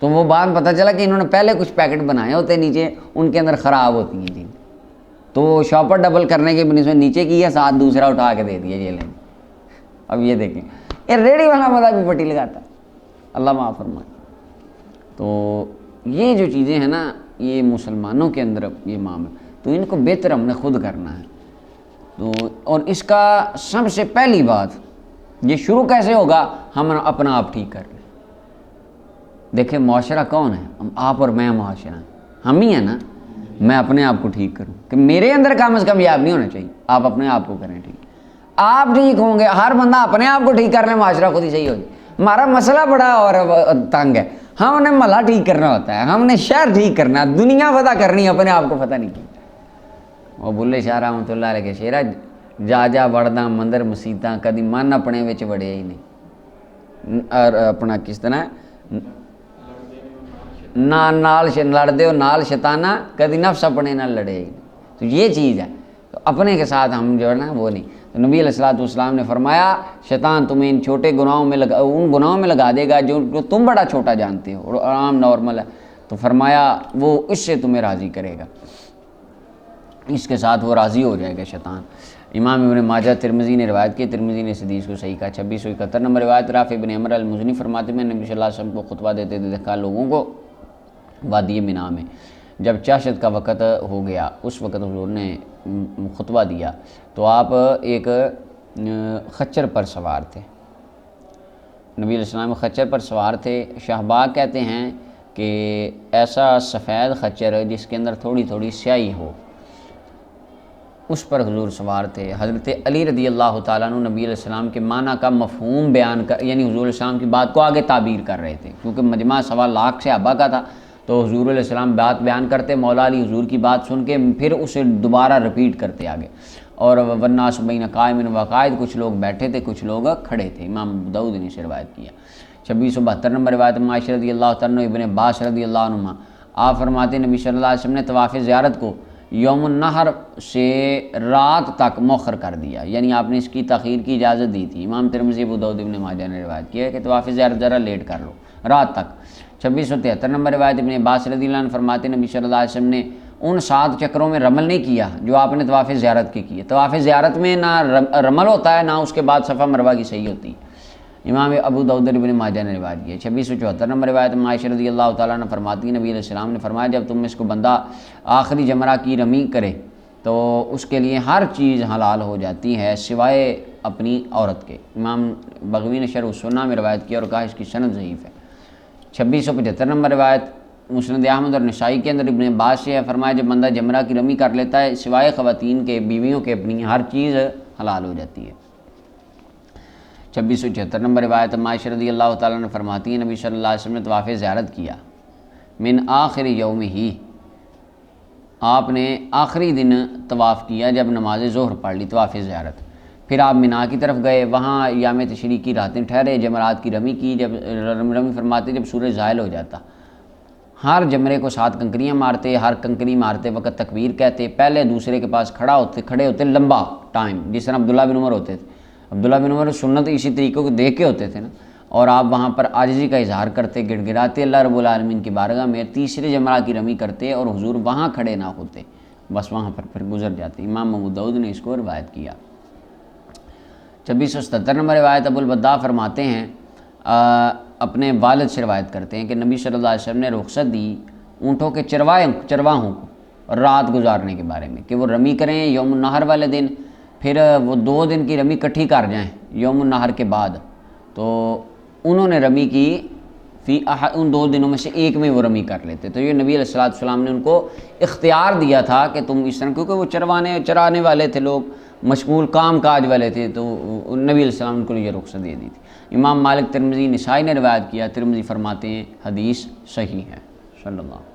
تو وہ بعد پتہ چلا کہ انہوں نے پہلے کچھ پیکٹ بنائے ہوتے ہیں نیچے، ان کے اندر خراب ہوتی ہیں جی، تو شاپر ڈبل کرنے کے بنسبت نیچے کی ہے، ساتھ دوسرا اٹھا کے دے دیا جیل میں۔ اب یہ دیکھیں، یہ ریڑھی والا بندہ بھی پٹی لگاتا ہے، اللہ معاف فرمائے۔ تو یہ جو چیزیں ہیں نا، یہ مسلمانوں کے اندر یہ معاملہ، تو ان کو بہتر ہم نے خود کرنا ہے۔ تو اور اس کا سب سے پہلی بات، یہ شروع کیسے ہوگا، ہم اپنا آپ ٹھیک کر لیں۔ دیکھیں معاشرہ کون ہے، ہم آپ اور میں معاشرہ ہیں، ہم ہی ہیں نا۔ میں اپنے آپ کو ٹھیک کروں کہ میرے اندر کم از کم یہ آپ نہیں ہونا چاہیے، آپ اپنے آپ کو کریں ٹھیک، آپ ٹھیک ہوں گے، ہر بندہ اپنے آپ کو ٹھیک کر لیں، معاشرہ خود ہی صحیح ہو جائے۔ ہمارا مسئلہ بڑا اور تنگ ہے، ہم نے محلہ ٹھیک کرنا ہوتا ہے، ہم نے شہر ٹھیک کرنا، دنیا فتح کرنی، اپنے آپ کو فتح نہیں کی۔ وہ بلے شاہ رحمۃ اللہ علیہ کے شعر، جا جا وڑدا مندر مسیتاں، کدی من اپنے وچ وڑیا ہی نہیں، اور اپنا کس طرح نال لڑ ہو نال شیطانہ، کدی نفس اپنے نہ لڑے ہی نہیں۔ تو یہ چیز ہے، تو اپنے کے ساتھ ہم جو ہے نا وہ نہیں۔ تو نبی علیہ الصلوۃ والسلام نے فرمایا شیطان تمہیں ان چھوٹے گناہوں میں ان گناہوں میں لگا دے گا جو تم بڑا چھوٹا جانتے ہو اور عام نارمل ہے، تو فرمایا وہ اس سے تمہیں راضی کرے گا، اس کے ساتھ وہ راضی ہو جائے گا شیطان۔ امام ابن ماجہ ترمذی نے روایت کی، ترمذی نے اس حدیث کو صحیح کہا۔ 2671 نمبر روایت، رافع بن عمرو المزنی فرماتے ہیں نبی صلی اللہ علیہ وسلم کو خطبہ دیتے تھے، دیکھا لوگوں کو وادی منا میں، جب چاشت کا وقت ہو گیا، اس وقت حضور نے خطبہ دیا، تو آپ ایک خچر پر سوار تھے، نبی علیہ السلام خچر پر سوار تھے۔ شہباگ کہتے ہیں کہ ایسا سفید خچر جس کے اندر تھوڑی تھوڑی سیاہی ہو، اس پر حضور سوار تھے۔ حضرت علی رضی اللہ تعالیٰ عنہ نبی علیہ السلام کے معنی کا مفہوم بیان کر، یعنی حضور علیہ السلام کی بات کو آگے تعبیر کر رہے تھے، کیونکہ مجمع 1.25 لاکھ صحابہ کا تھا، تو حضور علیہ السلام بات بیان کرتے، مولا علی حضور کی بات سن کے پھر اسے دوبارہ رپیٹ کرتے آگے، اور والناس بین قائم و قاعد، کچھ لوگ بیٹھے تھے، کچھ لوگ کھڑے تھے۔ امام داؤد نے اسے روایت کیا۔ 2672 نمبر روایت، عائشہ رضی اللہ عنہ ابن عباس رضی اللہ عنہما، آپ فرماتے ہیں نبی صلی اللہ علیہ وسلم نے طواف زیارت کو یوم النحر سے رات تک مؤخر کر دیا، یعنی آپ نے اس کی تاخیر کی اجازت دی تھی۔ امام ترمذی، ابو داؤد، ابن ماجہ نے روایت کیا ہے کہ طواف زیارت ذرا لیٹ کر لو رات تک۔ 2673 نمبر روایت، ابن عباس رضی اللہ عنہ فرماتے ہیں نبی صلی اللہ علیہ وسلم نے ان 7 چکروں میں رمل نہیں کیا جو آپ نے طواف زیارت کے کیے۔ طواف زیارت میں نہ رمل ہوتا ہے، نہ اس کے بعد صفا مروہ کی صحیح ہوتی ہے۔ امام ابو داؤد ابن ماجہ نے روایت کی ہے۔ 2674 نمبر روایت، عائشہ رضی اللہ تعالیٰ عنہ فرماتی ہیں نبی علیہ السلام نے فرمایا جب تم اس کو بندہ آخری جمرہ کی رمی کرے تو اس کے لیے ہر چیز حلال ہو جاتی ہے سوائے اپنی عورت کے۔ امام بغوی نے شرح السنہ میں روایت کی اور کہا اس کی سند ضعیف ہے۔ 2675 نمبر روایت، مسند احمد اور نسائی کے اندر ابن عباس سے ہے، فرمایا جب بندہ جمرہ کی رمی کر لیتا ہے سوائے خواتین کے، بیویوں کے، اپنی ہر چیز حلال ہو جاتی ہے۔ 2676 نمبر روایت، عائشہ رضی اللہ تعالیٰ نے فرماتی ہیں نبی صلی اللہ علیہ وسلم نے طواف زیارت کیا من آخر یوم ہی، آپ نے آخری دن طواف کیا جب نماز ظہر پڑھ لی، طواف زیارت، پھر آپ مینا کی طرف گئے، وہاں ایام تشریق کی راتیں ٹھہرے، جمرات کی رمی کی، جب رمی فرماتے جب سورج زائل ہو جاتا، ہر جمرے کو 7 کنکریاں مارتے، ہر کنکری مارتے وقت تکبیر کہتے، پہلے دوسرے کے پاس کھڑے ہوتے لمبا ٹائم، جس طرح عبداللہ بن عمر ہوتے تھے، عبداللہ بن عمر سنت اسی طریقے کو دیکھ کے ہوتے تھے نا، اور آپ وہاں پر عاجزی کا اظہار کرتے، گڑ گڑاتے اللہ رب العالمین کی بارگاہ میں، تیسرے جمرہ کی رمی کرتے اور حضور وہاں کھڑے نہ ہوتے، بس وہاں پر پھر گزر جاتے۔ امام ابو داؤد نے اس کو روایت کیا۔ 2677 نمبر روایت ابو البداء فرماتے ہیں، اپنے والد سے روایت کرتے ہیں کہ نبی صلی اللہ علیہ وسلم نے رخصت دی اونٹوں کے چرواہوں کو رات گزارنے کے بارے میں، کہ وہ رمی کریں یوم النحر والے دن، پھر وہ 2 دن کی رمی کٹھی کر جائیں یوم النحر کے بعد۔ تو انہوں نے رمی کی ان 2 دنوں میں سے ایک میں وہ رمی کر لیتے، تو یہ نبی علیہ السلام نے ان کو اختیار دیا تھا کہ تم اس طرح، کیونکہ وہ چرانے والے تھے، لوگ مشغول کام کاج والے تھے، تو نبی علیہ السلام نے ان کو یہ رخصت دے دی تھی۔ امام مالک، ترمذی، نسائی نے روایت کیا، ترمذی فرماتے ہیں حدیث صحیح ہے۔ صلی اللہ